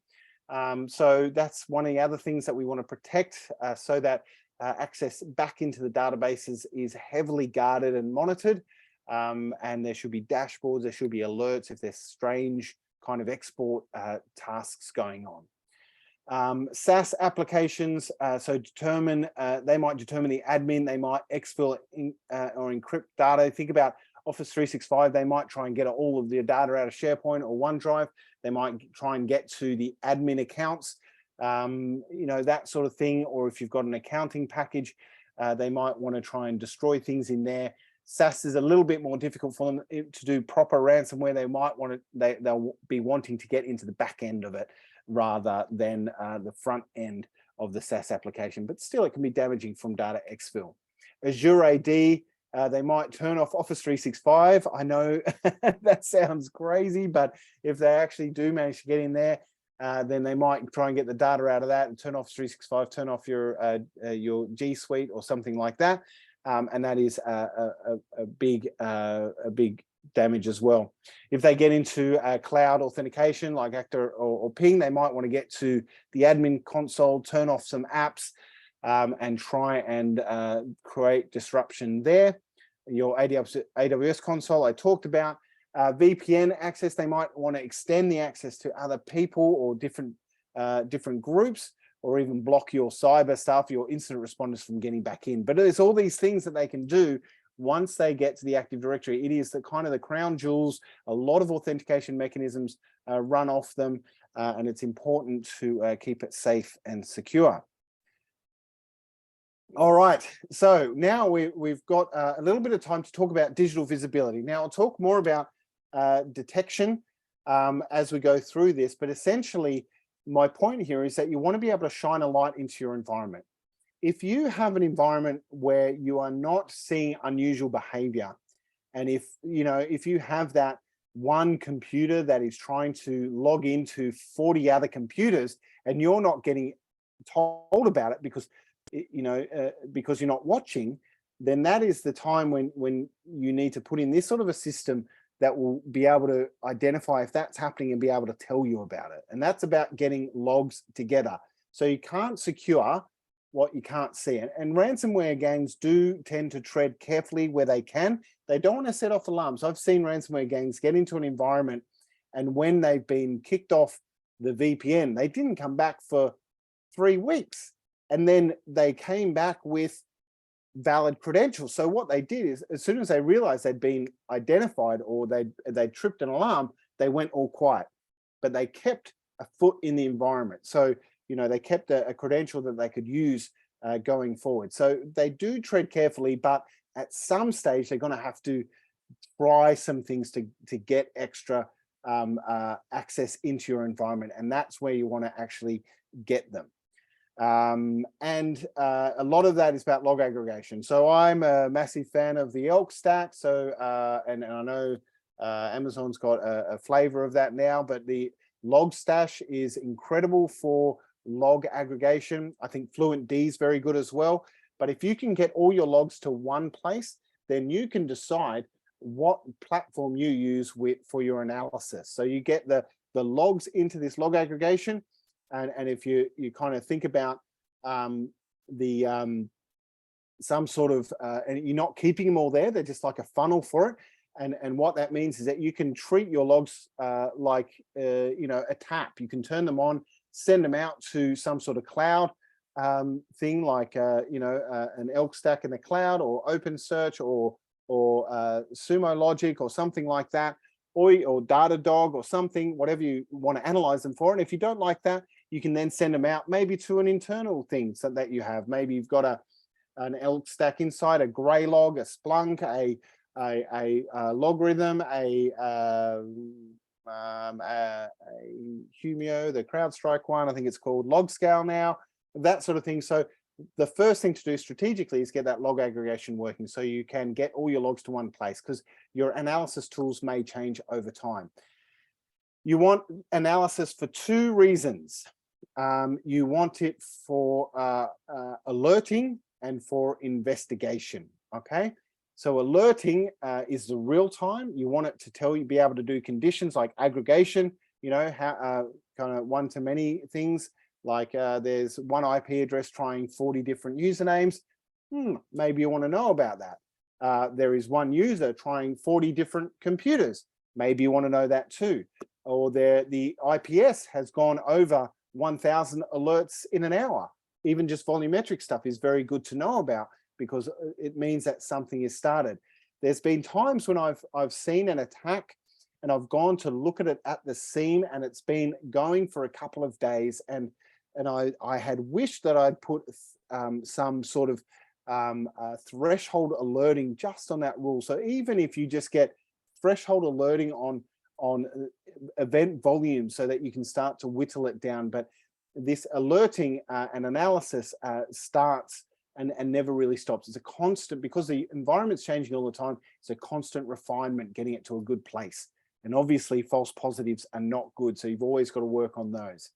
So that's one of the other things that we want to protect, so that access back into the databases is heavily guarded and monitored. And there should be dashboards, there should be alerts if there's strange kind of export tasks going on. SaaS applications, so they might determine the admin, they might exfil or encrypt data. Think about Office 365, they might try and get all of their data out of SharePoint or OneDrive. They might try and get to the admin accounts, you know, that sort of thing. Or if you've got an accounting package, they might want to try and destroy things in there. SaaS is a little bit more difficult for them to do proper ransomware. They might want to, they'll be wanting to get into the back end of it rather than the front end of the SaaS application, but still it can be damaging from data exfil. Azure AD, they might turn off Office 365. I know that sounds crazy, but if they actually do manage to get in there, then they might try and get the data out of that and turn off 365, turn off your G Suite or something like that. And that is a big damage as well. If they get into cloud authentication like Actor or Ping, they might want to get to the admin console, turn off some apps, and try and create disruption there. Your AWS console I talked about. VPN access, they might want to extend the access to other people or different groups, or even block your cyber stuff, your incident responders from getting back in. But there's all these things that they can do once they get to the Active Directory. It is the kind of the crown jewels. A lot of authentication mechanisms run off them, and it's important to keep it safe and secure. All right, so now we've got a little bit of time to talk about digital visibility. Now I'll talk more about detection as we go through this, but essentially my point here is that you want to be able to shine a light into your environment. If you have an environment where you are not seeing unusual behavior, and if you have that one computer that is trying to log into 40 other computers and you're not getting told about it because because you're not watching, then that is the time when you need to put in this sort of a system that will be able to identify if that's happening and be able to tell you about it. And that's about getting logs together. So you can't secure what you can't see. And ransomware gangs do tend to tread carefully where they can. They don't want to set off alarms. I've seen ransomware gangs get into an environment, and when they've been kicked off the VPN, they didn't come back for 3 weeks. And then they came back with valid credentials. So what they did is, as soon as they realized they'd been identified or they tripped an alarm, they went all quiet. But they kept a foot in the environment. So, they kept a credential that they could use going forward. So they do tread carefully, but at some stage, they're going to have to try some things to get extra access into your environment. And that's where you want to actually get them. And a lot of that is about log aggregation. So I'm a massive fan of the elk stack. So, and I know Amazon's got a flavor of that now, but the log stash is incredible for log aggregation. I think Fluent D is very good as well. But if you can get all your logs to one place, then you can decide what platform you use for your analysis. So you get the logs into this log aggregation. And if you kind of think about some sort of, and you're not keeping them all there, they're just like a funnel for it. And what that means is that you can treat your logs like, a tap. You can turn them on, send them out to some sort of cloud thing like, an elk stack in the cloud, or OpenSearch, or Sumo Logic, or something like that, or Datadog, or something, whatever you want to analyze them for. And if you don't like that, you can then send them out maybe to an internal thing so that you have. Maybe you've got an elk stack inside, a Graylog, a Splunk, a logarithm, a Humio, the CrowdStrike one, I think it's called LogScale now, that sort of thing. So the first thing to do strategically is get that log aggregation working so you can get all your logs to one place, because your analysis tools may change over time. You want analysis for 2 reasons. You want it for alerting and for investigation, okay? So alerting is the real time. You want it to be able to do conditions like aggregation, how kind of one-to-many things, like there's one IP address trying 40 different usernames. Maybe you want to know about that. There is one user trying 40 different computers. Maybe you want to know that too. Or the IPS has gone over 1,000 alerts in an hour. Even just volumetric stuff is very good to know about, because it means that something is started. There's been times when I've seen an attack and I've gone to look at it at the scene, and it's been going for a couple of days, and I had wished that I'd put some sort of threshold alerting just on that rule. So even if you just get threshold alerting on event volume, so that you can start to whittle it down. But this alerting and analysis starts and never really stops. It's a constant, because the environment's changing all the time. It's a constant refinement, getting it to a good place. And obviously false positives are not good, so you've always got to work on those.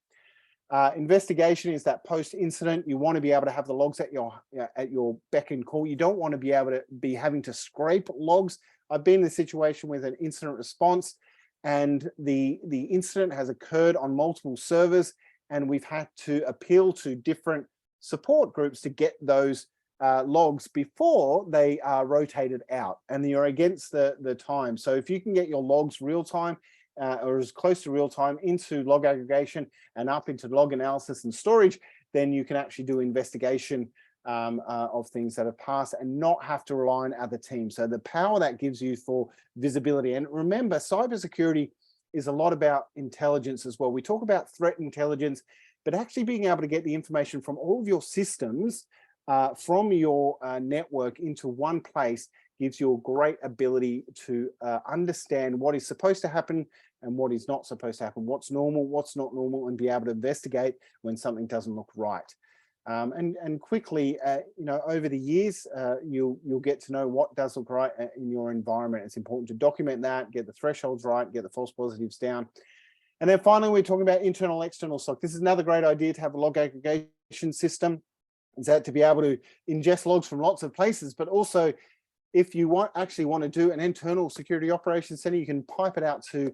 Investigation is that post-incident. You want to be able to have the logs at your beck and call. You don't want to be able to be having to scrape logs. I've been in a situation with an incident response, and the incident has occurred on multiple servers, and we've had to appeal to different support groups to get those logs before they are rotated out, and you're against the time. So if you can get your logs real time, or as close to real time, into log aggregation and up into log analysis and storage, then you can actually do investigation of things that have passed and not have to rely on other teams. So the power that gives you for visibility. And remember, cybersecurity is a lot about intelligence as well. We talk about threat intelligence, but actually being able to get the information from all of your systems from your network into one place gives you a great ability to understand what is supposed to happen and what is not supposed to happen, what's normal, what's not normal, and be able to investigate when something doesn't look right. And quickly, you know, over the years, you'll get to know what does look right in your environment. It's important to document that, get the thresholds right, get the false positives down. And then finally, we're talking about internal, external SOC. This is another great idea to have a log aggregation system. Is that to be able to ingest logs from lots of places, but also if you actually want to do an internal security operations center, you can pipe it out to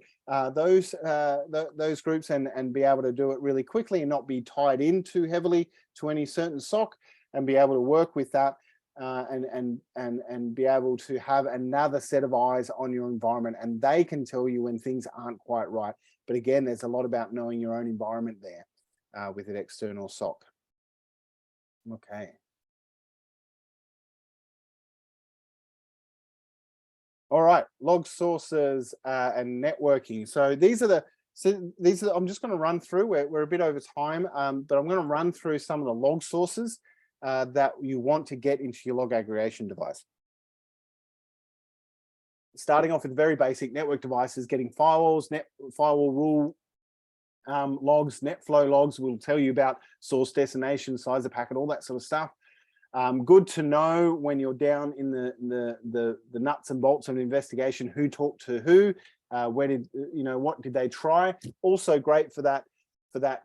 those groups and be able to do it really quickly and not be tied in too heavily to any certain SOC, and be able to work with that and be able to have another set of eyes on your environment, and they can tell you when things aren't quite right. But again, there's a lot about knowing your own environment there with an external SOC. Okay. All right, log sources and networking. So these are I'm just going to run through. We're a bit over time, but I'm going to run through some of the log sources that you want to get into your log aggregation device. Starting off with very basic network devices, getting firewalls, firewall rule logs, net flow logs will tell you about source, destination, size of packet, all that sort of stuff. Good to know when you're down in the nuts and bolts of an investigation, who talked to who, where did, you know, what did they try. Also great for that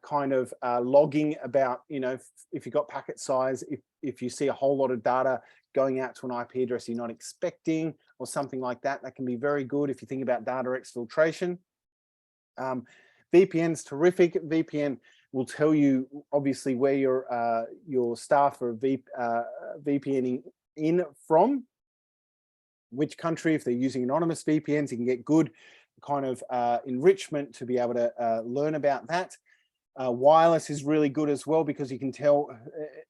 kind of logging about, you know, if you got packet size, if you see a whole lot of data going out to an IP address you're not expecting or something like that, that can be very good if you think about data exfiltration. VPN's terrific. VPN will tell you obviously where your staff are VPNing in from, which country. If they're using anonymous VPNs, you can get good kind of enrichment to be able to learn about that. Wireless is really good as well, because you can tell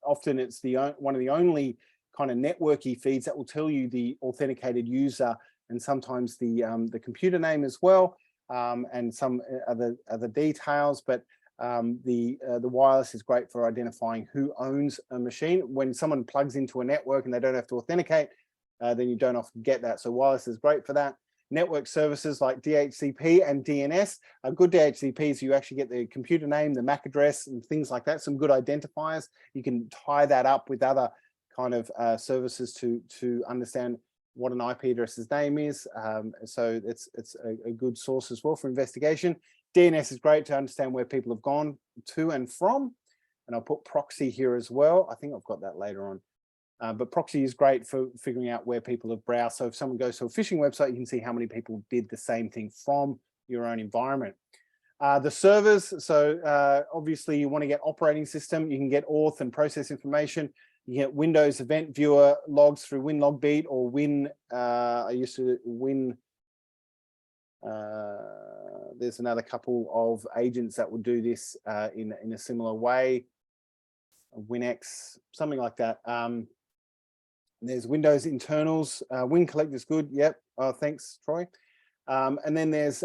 often it's one of the only kind of networky feeds that will tell you the authenticated user and sometimes the computer name as well, and some other details. But the wireless is great for identifying who owns a machine. When someone plugs into a network and they don't have to authenticate, then you don't often get that. So wireless is great for that. Network services like DHCP and DNS are good. DHCPs, you actually get the computer name, the MAC address, and things like that. Some good identifiers. You can tie that up with other kind of services to understand what an IP address's name is. So it's a good source as well for investigation. DNS is great to understand where people have gone to and from. And I'll put proxy here as well. I think I've got that later on. But proxy is great for figuring out where people have browsed. So if someone goes to a phishing website, you can see how many people did the same thing from your own environment. The servers, so obviously you want to get operating system. You can get auth and process information. You get Windows Event Viewer logs through WinLogBeat or I used to Win. There's another couple of agents that will do this in a similar way. WinX, something like that. There's Windows internals. WinCollect is good. Yep. Thanks, Troy. And then there's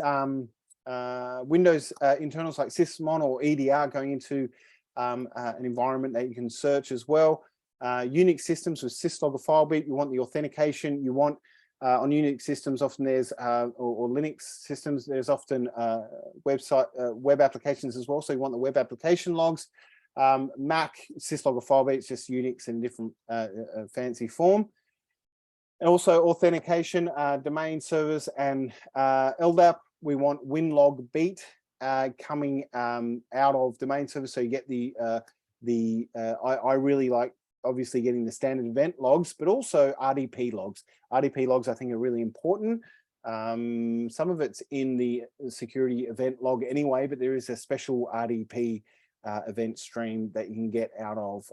Windows internals like Sysmon or EDR going into an environment that you can search as well. Unix systems with syslog or FileBeat, you want the authentication. You want on Unix systems, often there's or Linux systems, there's often web applications as well. So you want the web application logs. Mac, syslog or FileBeat, it's just Unix in different fancy form. And also authentication, domain servers and LDAP. We want WinLogBeat coming out of domain servers. So you get I really like obviously getting the standard event logs, but also RDP logs. RDP logs I think are really important. Some of it's in the security event log anyway, but there is a special RDP event stream that you can get out of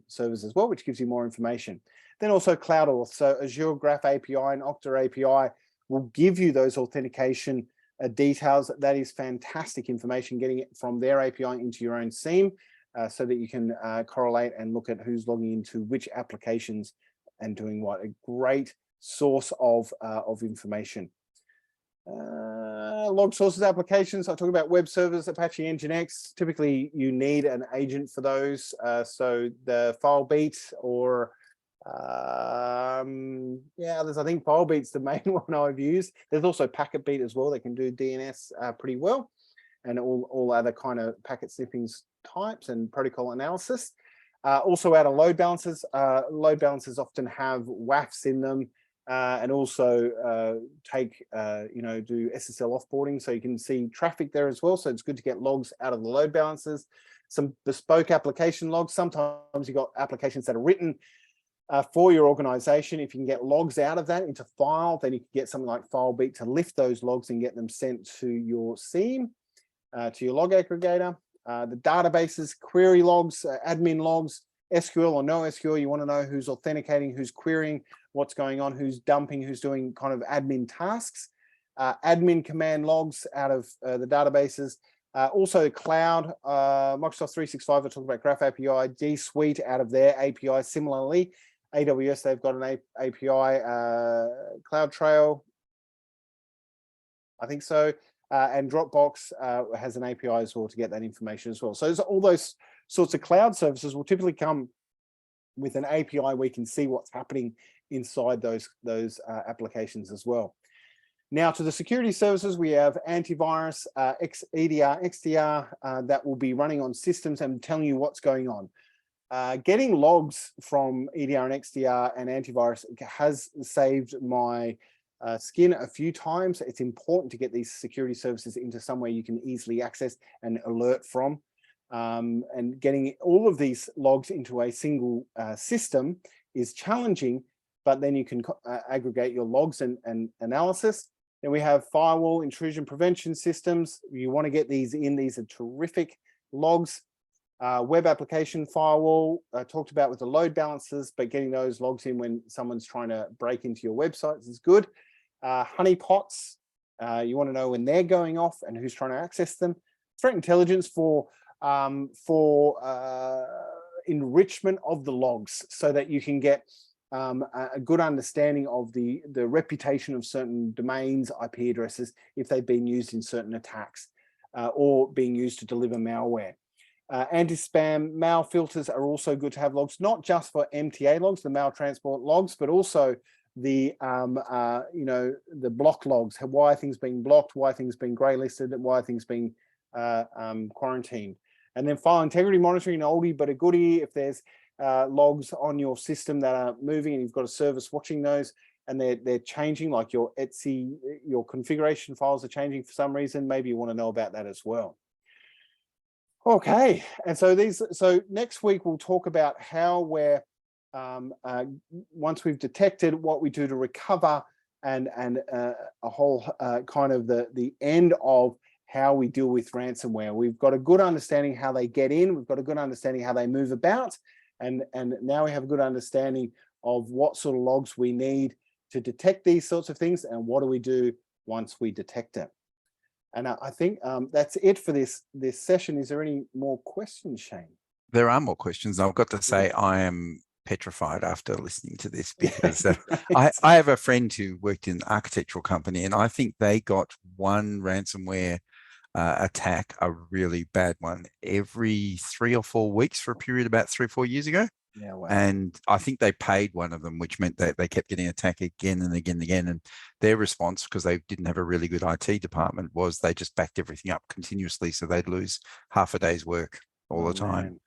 servers as well, which gives you more information. Then also CloudAuth. So Azure Graph API and Okta API will give you those authentication details. That is fantastic information, getting it from their API into your own SIEM so that you can correlate and look at who's logging into which applications and doing what. A great source of information. log sources applications. I talk about web servers, Apache Nginx. Typically, you need an agent for those. So the FileBeat or there's, I think FileBeat's the main one I've used. There's also PacketBeat as well. They can do DNS pretty well, and all other kind of packet sniffing types and protocol analysis. Also out of load balancers. Load balancers often have WAFs in them. And also do SSL offboarding, so you can see traffic there as well. So it's good to get logs out of the load balancers. Some bespoke application logs. Sometimes you've got applications that are written for your organization. If you can get logs out of that into file, then you can get something like FileBeat to lift those logs and get them sent to your SIEM, to your log aggregator. The databases, query logs, admin logs, SQL or no SQL, you want to know who's authenticating, who's querying, what's going on, who's dumping, who's doing kind of admin tasks. Admin command logs out of the databases. Also cloud, Microsoft 365, I talked about Graph API, G Suite out of their API. Similarly, AWS, they've got an API, CloudTrail, I think so. And Dropbox has an API as well to get that information as well. So all those sorts of cloud services will typically come with an API where you can see what's happening inside those applications as well. Now to the security services, we have antivirus, EDR, XDR that will be running on systems and telling you what's going on. Getting logs from EDR and XDR and antivirus has saved my skin a few times. It's important to get these security services into somewhere you can easily access and alert from. And getting all of these logs into a single system is challenging, but then you can aggregate your logs and analysis. Then we have firewall intrusion prevention systems. You want to get these in. These are terrific logs. Web application firewall, talked about with the load balancers, but getting those logs in when someone's trying to break into your websites is good. Honeypots, you want to know when they're going off and who's trying to access them. Threat intelligence for enrichment of the logs so that you can get a good understanding of the reputation of certain domains, IP addresses, if they've been used in certain attacks or being used to deliver malware. Anti-spam mail filters are also good to have logs, not just for MTA logs, the mail transport logs, but also the the block logs, why things being blocked, why things being grey listed, and why things being quarantined. And then file integrity monitoring, an oldie but a goodie. If there's logs on your system that are moving and you've got a service watching those and they're changing, like your Etsy, your configuration files are changing for some reason, maybe you want to know about that as well. Okay, and so next week we'll talk about how we're once we've detected, what we do to recover, and a whole kind of the end of how we deal with ransomware. We've got a good understanding how they get in. We've got a good understanding how they move about, and now we have a good understanding of what sort of logs we need to detect these sorts of things, and what do we do once we detect it. And I think that's it for this session. Is there any more questions, Shane? There are more questions. I've got to say, I am petrified after listening to this, because I have a friend who worked in an architectural company, and I think they got one ransomware attack, a really bad one, every 3 or 4 weeks for a period about 3 or 4 years ago. Yeah, wow. And I think they paid one of them, which meant that they kept getting attacked again and again and again. And their response, because they didn't have a really good IT department, was they just backed everything up continuously, so they'd lose half a day's work all the time. Man.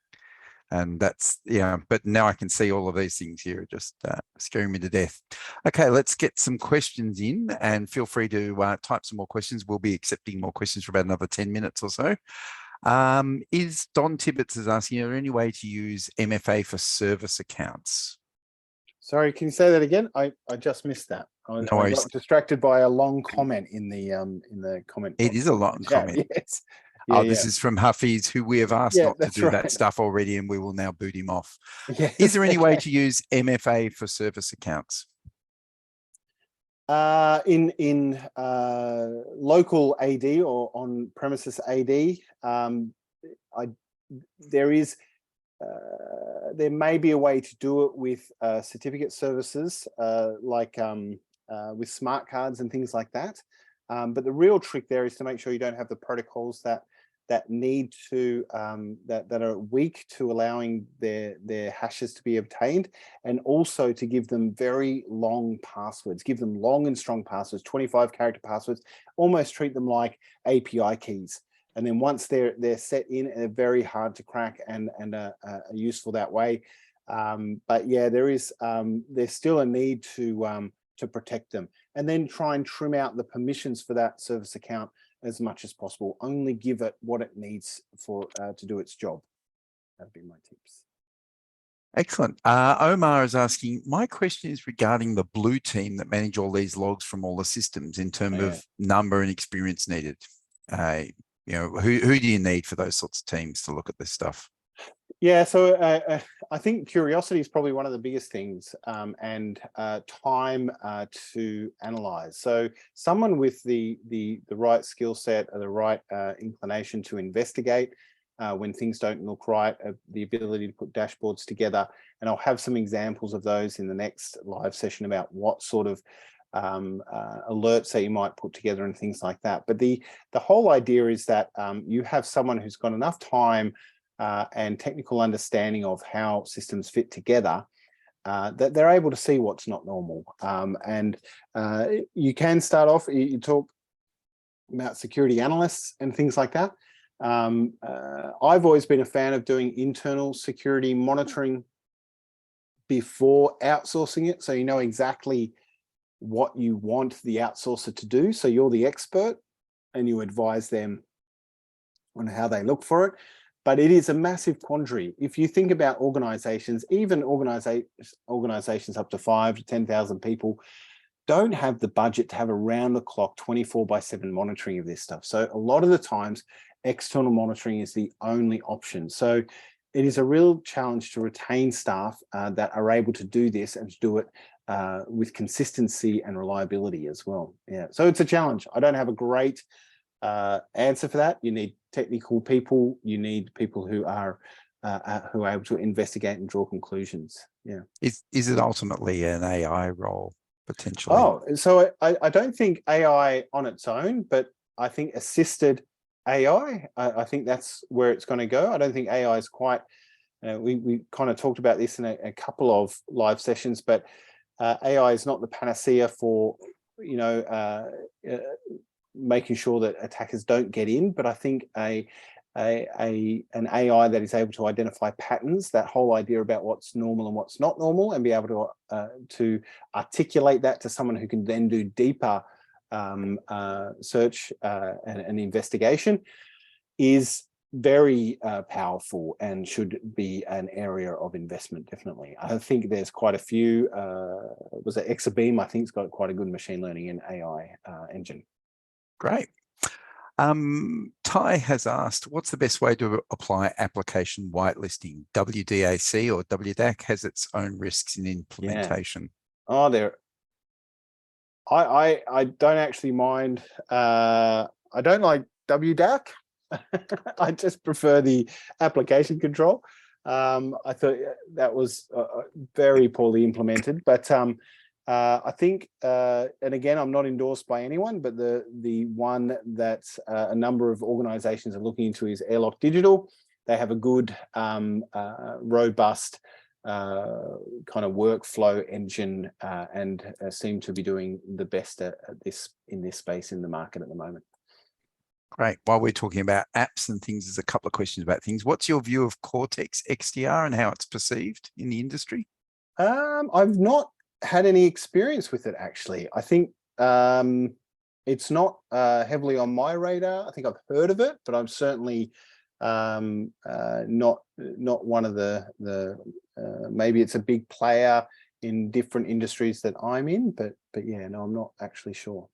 And that's, yeah, but now I can see all of these things here just scaring me to death. Okay, let's get some questions in, and feel free to type some more questions. We'll be accepting more questions for about another 10 minutes or so. Is Don Tibbetts is asking, is there any way to use MFA for service accounts? Sorry, can you say that again? I just missed that. I got distracted by a long comment in the comment box. It is a long comment. Yes. Yeah, this is from Huffies, who we have asked not to do that stuff already, and we will now boot him off. Yes, is there any way to use MFA for service accounts? In local AD or on premises AD, there may be a way to do it with certificate services, like with smart cards and things like that. But the real trick there is to make sure you don't have the protocols that need to that are weak to allowing their hashes to be obtained, and also to give them very long passwords. Give them long and strong passwords, 25-character passwords. Almost treat them like API keys. And then once they're set in, they're very hard to crack and are useful that way. But yeah, there's still a need to protect them, and then try and trim out the permissions for that service account as much as possible. Only give it what it needs for to do its job. That'd be my tips. Excellent. Omar is asking, my question is regarding the blue team that manage all these logs from all the systems in terms of number and experience needed. Who do you need for those sorts of teams to look at this stuff? Yeah, so I think curiosity is probably one of the biggest things, and time to analyze. So someone with the right skill set or the right inclination to investigate when things don't look right, the ability to put dashboards together, and I'll have some examples of those in the next live session about what sort of alerts that you might put together and things like that. But the whole idea is that you have someone who's got enough time and technical understanding of how systems fit together, that they're able to see what's not normal. And you can start off, you talk about security analysts and things like that. I've always been a fan of doing internal security monitoring before outsourcing it, so you know exactly what you want the outsourcer to do. So you're the expert and you advise them on how they look for it. But it is a massive quandary. If you think about organizations, even organizations up to 5,000 to 10,000 people, don't have the budget to have around the clock 24/7 monitoring of this stuff. So a lot of the times, external monitoring is the only option. So it is a real challenge to retain staff that are able to do this and to do it with consistency and reliability as well. Yeah, so it's a challenge. I don't have a great answer for that. You need technical people. You need people who are able to investigate and draw conclusions. Yeah. Is it ultimately an AI role potentially? Oh, so I don't think AI on its own, but I think assisted AI. I think that's where it's going to go. I don't think AI is quite. We kind of talked about this in a couple of live sessions, but AI is not the panacea for making sure that attackers don't get in. But I think an AI that is able to identify patterns, that whole idea about what's normal and what's not normal, and be able to articulate that to someone who can then do deeper search and investigation, is very powerful and should be an area of investment, definitely. I think there's quite a few, was it Exabeam, I think it's got quite a good machine learning and AI engine. Great. Ty has asked, what's the best way to apply application whitelisting? WDAC or WDAC has its own risks in implementation. Yeah. Oh, I don't actually mind. I don't like WDAC. I just prefer the application control. I thought that was very poorly implemented, but I think, and again, I'm not endorsed by anyone, but the one that a number of organizations are looking into is Airlock Digital. They have a good, robust kind of workflow engine and seem to be doing the best at this in this space in the market at the moment. Great. While we're talking about apps and things, there's a couple of questions about things. What's your view of Cortex XDR and how it's perceived in the industry? I've not had any experience with it, actually. I think it's not heavily on my radar. I think I've heard of it, but I'm certainly not one of the maybe it's a big player in different industries that I'm in, but yeah, no, I'm not actually sure.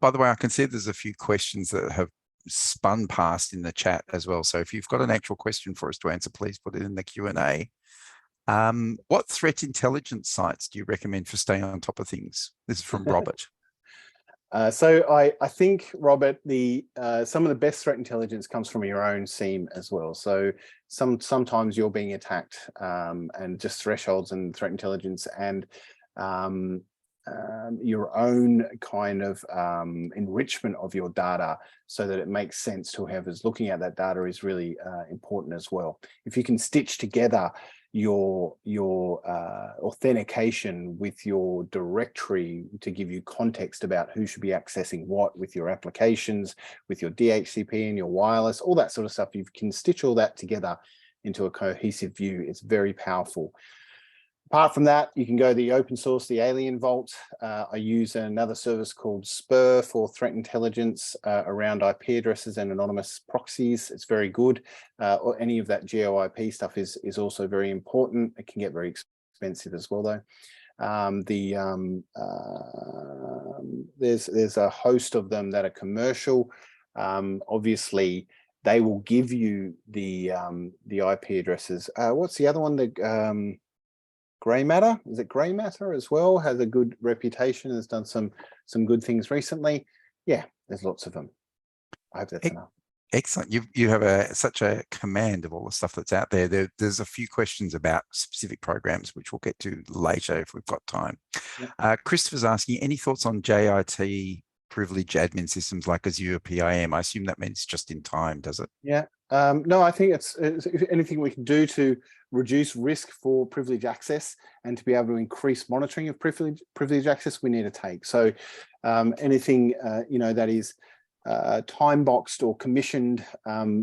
By the way, I can see there's a few questions that have spun past in the chat as well. So if you've got an actual question for us to answer, please put it in the Q&A. What threat intelligence sites do you recommend for staying on top of things? This is from Robert. So I think, Robert, some of the best threat intelligence comes from your own SIEM as well. So sometimes you're being attacked, and just thresholds and threat intelligence and your own kind of enrichment of your data so that it makes sense to whoever's looking at that data is really important as well. If you can stitch together your authentication with your directory to give you context about who should be accessing what with your applications, with your DHCP and your wireless, all that sort of stuff, you can stitch all that together into a cohesive view. It's very powerful. Apart from that, you can go the open source, the Alien Vault. I use another service called Spur for threat intelligence around IP addresses and anonymous proxies. It's very good. Or any of that GeoIP stuff is also very important. It can get very expensive as well, though. There's a host of them that are commercial. Obviously, they will give you the IP addresses. What's the other one? The Grey Matter, is it Grey Matter as well? Has a good reputation, has done some good things recently. Yeah, there's lots of them. I hope that's enough. Excellent. You have such a command of all the stuff that's out there. There's a few questions about specific programs, which we'll get to later if we've got time. Yeah. Christopher's asking, any thoughts on JIT privilege admin systems like Azure PIM? I assume that means just in time, does it? Yeah. No, I think it's anything we can do to reduce risk for privilege access and to be able to increase monitoring of privilege access, we need to take. So anything that is time boxed or commissioned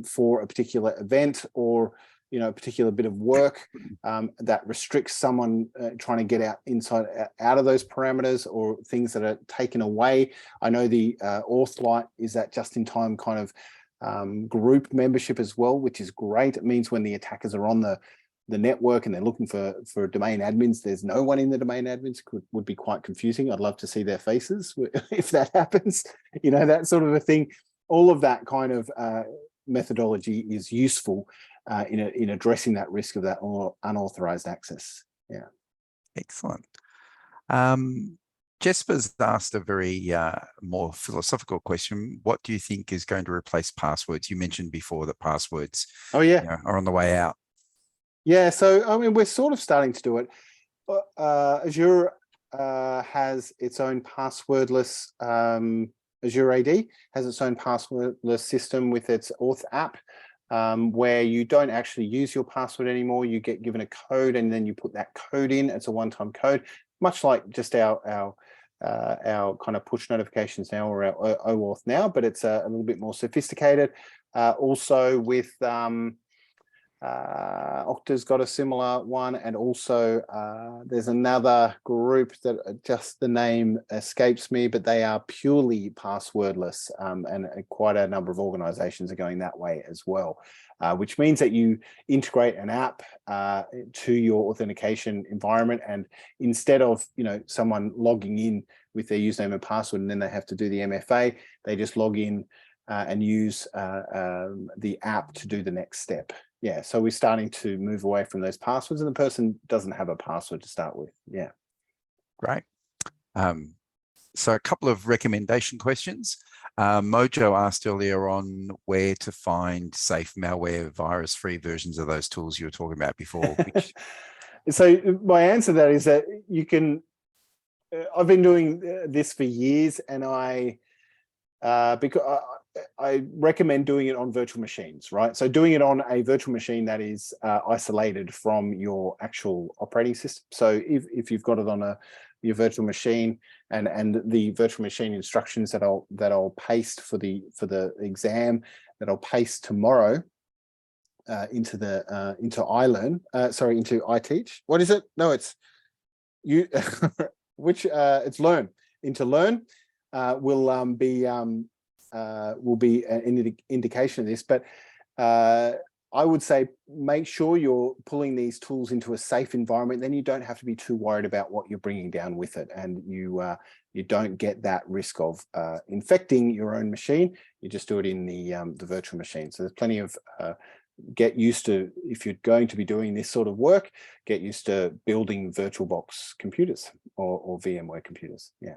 for a particular event or a particular bit of work that restricts someone trying to get out of those parameters, or things that are taken away. I know the Authlight is that just-in-time kind of group membership as well, which is great. It means when the attackers are on the network and they're looking for domain admins, there's no one in the domain admins. Would be quite confusing. I'd love to see their faces if that happens, that sort of a thing. All of that kind of methodology is useful in addressing that risk of that unauthorized access. Yeah. Excellent. Jesper's asked a very more philosophical question. What do you think is going to replace passwords? You mentioned before that passwords are on the way out. Yeah, so I mean, we're sort of starting to do it. Azure has its own passwordless, Azure AD has its own passwordless system with its Auth app, where you don't actually use your password anymore. You get given a code and then you put that code in. It's a one-time code, much like just our kind of push notifications now, or our OAuth now, but it's a little bit more sophisticated. Also with Okta's got a similar one, and also there's another group that just the name escapes me, but they are purely passwordless, and quite a number of organizations are going that way as well, which means that you integrate an app to your authentication environment, and instead of someone logging in with their username and password and then they have to do the MFA, they just log in and use the app to do the next step. Yeah, so we're starting to move away from those passwords, and the person doesn't have a password to start with. Yeah. Great. So a couple of recommendation questions. Mojo asked earlier on where to find safe malware, virus-free versions of those tools you were talking about before. Which... So my answer to that is that you can, I've been doing this for years, and because I recommend doing it on virtual machines, right? So doing it on a virtual machine that is isolated from your actual operating system. So if you've got it on your virtual machine, and the virtual machine instructions that I'll paste for the exam, that I'll paste tomorrow into iLearn, into iTeach. What is it? No, it's you. It's Learn. Into Learn will be an indication of this, but I would say make sure you're pulling these tools into a safe environment. Then you don't have to be too worried about what you're bringing down with it, and you don't get that risk of infecting your own machine. You just do it in the virtual machine. So there's plenty of get used to, if you're going to be doing this sort of work, get used to building VirtualBox computers or VMware computers. Yeah.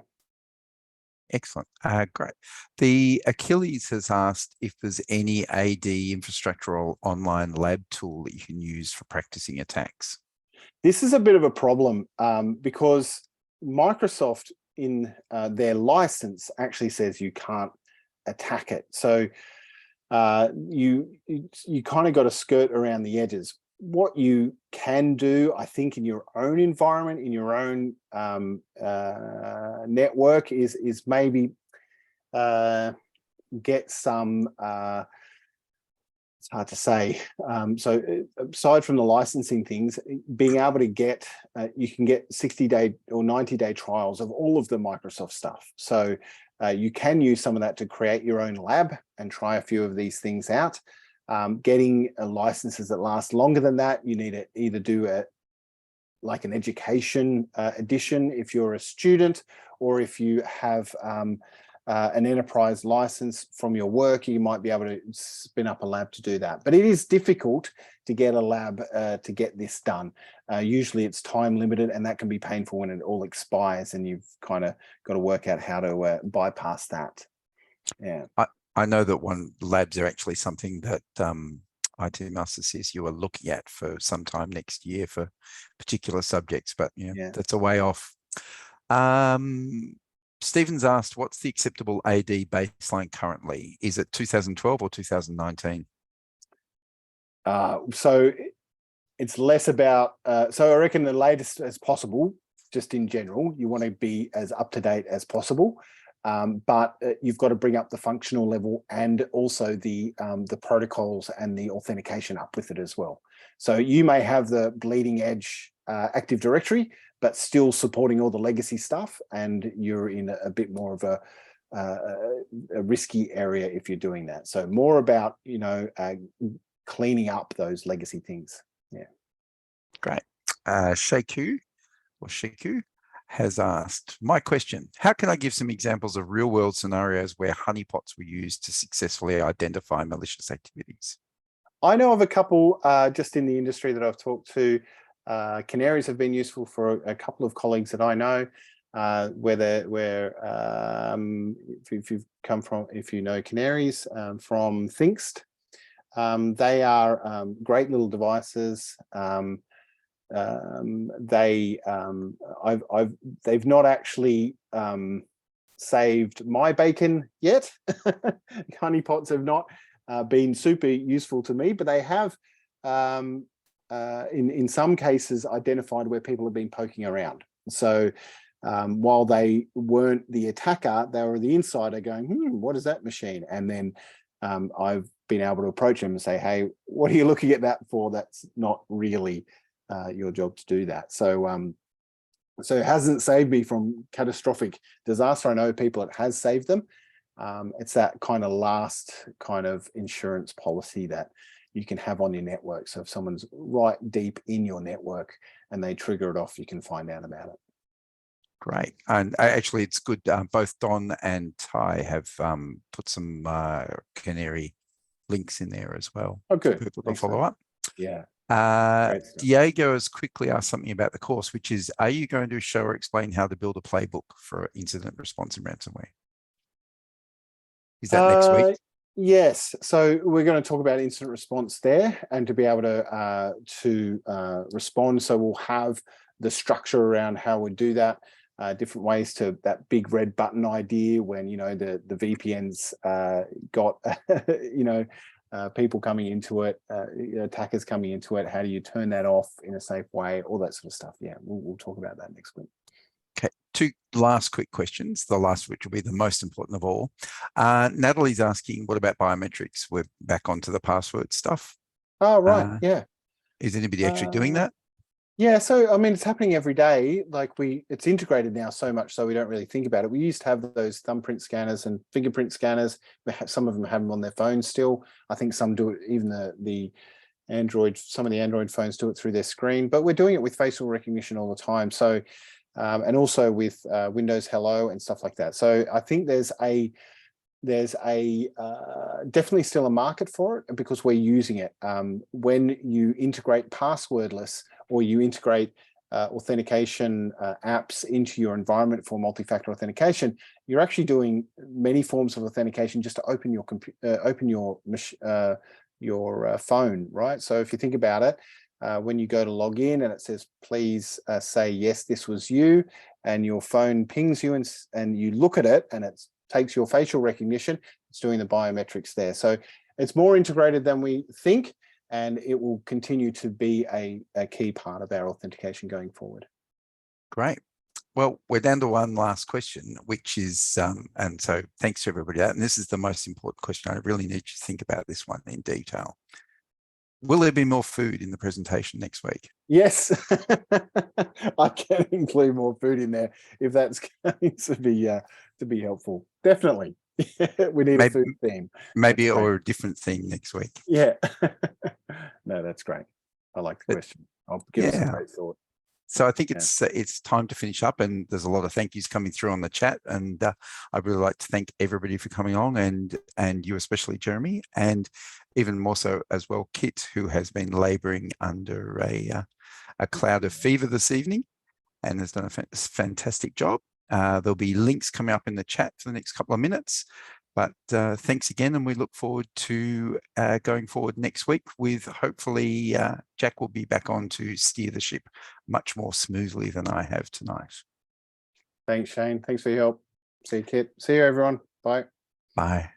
Excellent. Great. The Achilles has asked if there's any AD infrastructure or online lab tool that you can use for practicing attacks. This is a bit of a problem because Microsoft in their license actually says you can't attack it. So you kind of got to skirt around the edges. What you can do, I think, in your own environment, in your own network, is maybe get some. It's hard to say. So aside from the licensing things, being able to get, you can get 60-day or 90-day trials of all of the Microsoft stuff. So you can use some of that to create your own lab and try a few of these things out. Getting licenses that last longer than that, you need to either do like an education edition if you're a student, or if you have an enterprise license from your work, you might be able to spin up a lab to do that. But it is difficult to get a lab to get this done. Usually it's time limited, and that can be painful when it all expires, and you've kind of got to work out how to bypass that. Yeah. I know that labs are actually something that IT Master says you are looking at for some time next year for particular subjects, but yeah. That's a way off. Stephen's asked, what's the acceptable AD baseline currently? Is it 2012 or 2019? So it's less about, so I reckon the latest as possible, just in general, you want to be as up to date as possible. But you've got to bring up the functional level and also the protocols and the authentication up with it as well. So you may have the bleeding edge Active Directory, but still supporting all the legacy stuff, and you're in a bit more of a risky area if you're doing that. So more about, you know, cleaning up those legacy things. Yeah. Great. Shiku has asked, my question, how can I give some examples of real world scenarios where honeypots were used to successfully identify malicious activities? I know of a couple just in the industry that I've talked to. Canaries have been useful for a couple of colleagues that I know, if you know Canaries from Thinkst, they are great little devices. They've not actually saved my bacon yet. Honeypots have not been super useful to me, but they have in some cases identified where people have been poking around. So while they weren't the attacker, they were the insider going, what is that machine? And then I've been able to approach them and say, hey, what are you looking at that for? That's not really your job to do that. So so it hasn't saved me from catastrophic disaster. I know people it has saved them. It's that kind of last kind of insurance policy that you can have on your network. So if someone's right deep in your network and they trigger it off, you can find out about it. Great. And actually, it's good. Both Don and Ty have put some Canary links in there as well. Oh, good. For people to follow up. Yeah. Diego has quickly asked something about the course, which is, are you going to show or explain how to build a playbook for incident response in ransomware? Is that next week? Yes. So we're going to talk about incident response there, and to be able to respond. So we'll have the structure around how we do that, different ways to that big red button idea when, you know, the VPNs got, you know, people coming into it, attackers coming into it. How do you turn that off in a safe way? All that sort of stuff. Yeah, we'll talk about that next week. Okay, two last quick questions, the last of which will be the most important of all. Natalie's asking, what about biometrics? We're back onto the password stuff. Oh, right, yeah. Is anybody actually doing that? Yeah, so I mean, it's happening every day. Like it's integrated now so much so we don't really think about it. We used to have those thumbprint scanners and fingerprint scanners. Some of them have them on their phones still. I think some do it, even the Android, some of the Android phones do it through their screen, but we're doing it with facial recognition all the time. So, and also with Windows Hello and stuff like that. So I think there's definitely still a market for it because we're using it. When you integrate passwordless or you integrate authentication apps into your environment for multi-factor authentication, you're actually doing many forms of authentication just to open your phone, right? So if you think about it, when you go to log in and it says, please say, yes, this was you, and your phone pings you and you look at it and it takes your facial recognition, it's doing the biometrics there. So it's more integrated than we think, and it will continue to be a key part of our authentication going forward. Great. Well, we're down to one last question, which is, and so thanks to everybody. And this is the most important question. I really need you to think about this one in detail. Will there be more food in the presentation next week? Yes, I can include more food in there if that's going to be helpful. Definitely, we need a food theme. Maybe or a different thing next week. Yeah, no, that's great. I like the question. I'll give it some great thought. So I think it's time to finish up, and there's a lot of thank yous coming through on the chat, and I'd really like to thank everybody for coming along, and you especially, Jeremy, and even more so as well, Kit, who has been labouring under a cloud of fever this evening and has done a fantastic job. There'll be links coming up in the chat for the next couple of minutes. But thanks again, and we look forward to going forward next week with hopefully Jack will be back on to steer the ship much more smoothly than I have tonight. Thanks, Shane. Thanks for your help. See you, Kit. See you, everyone. Bye. Bye.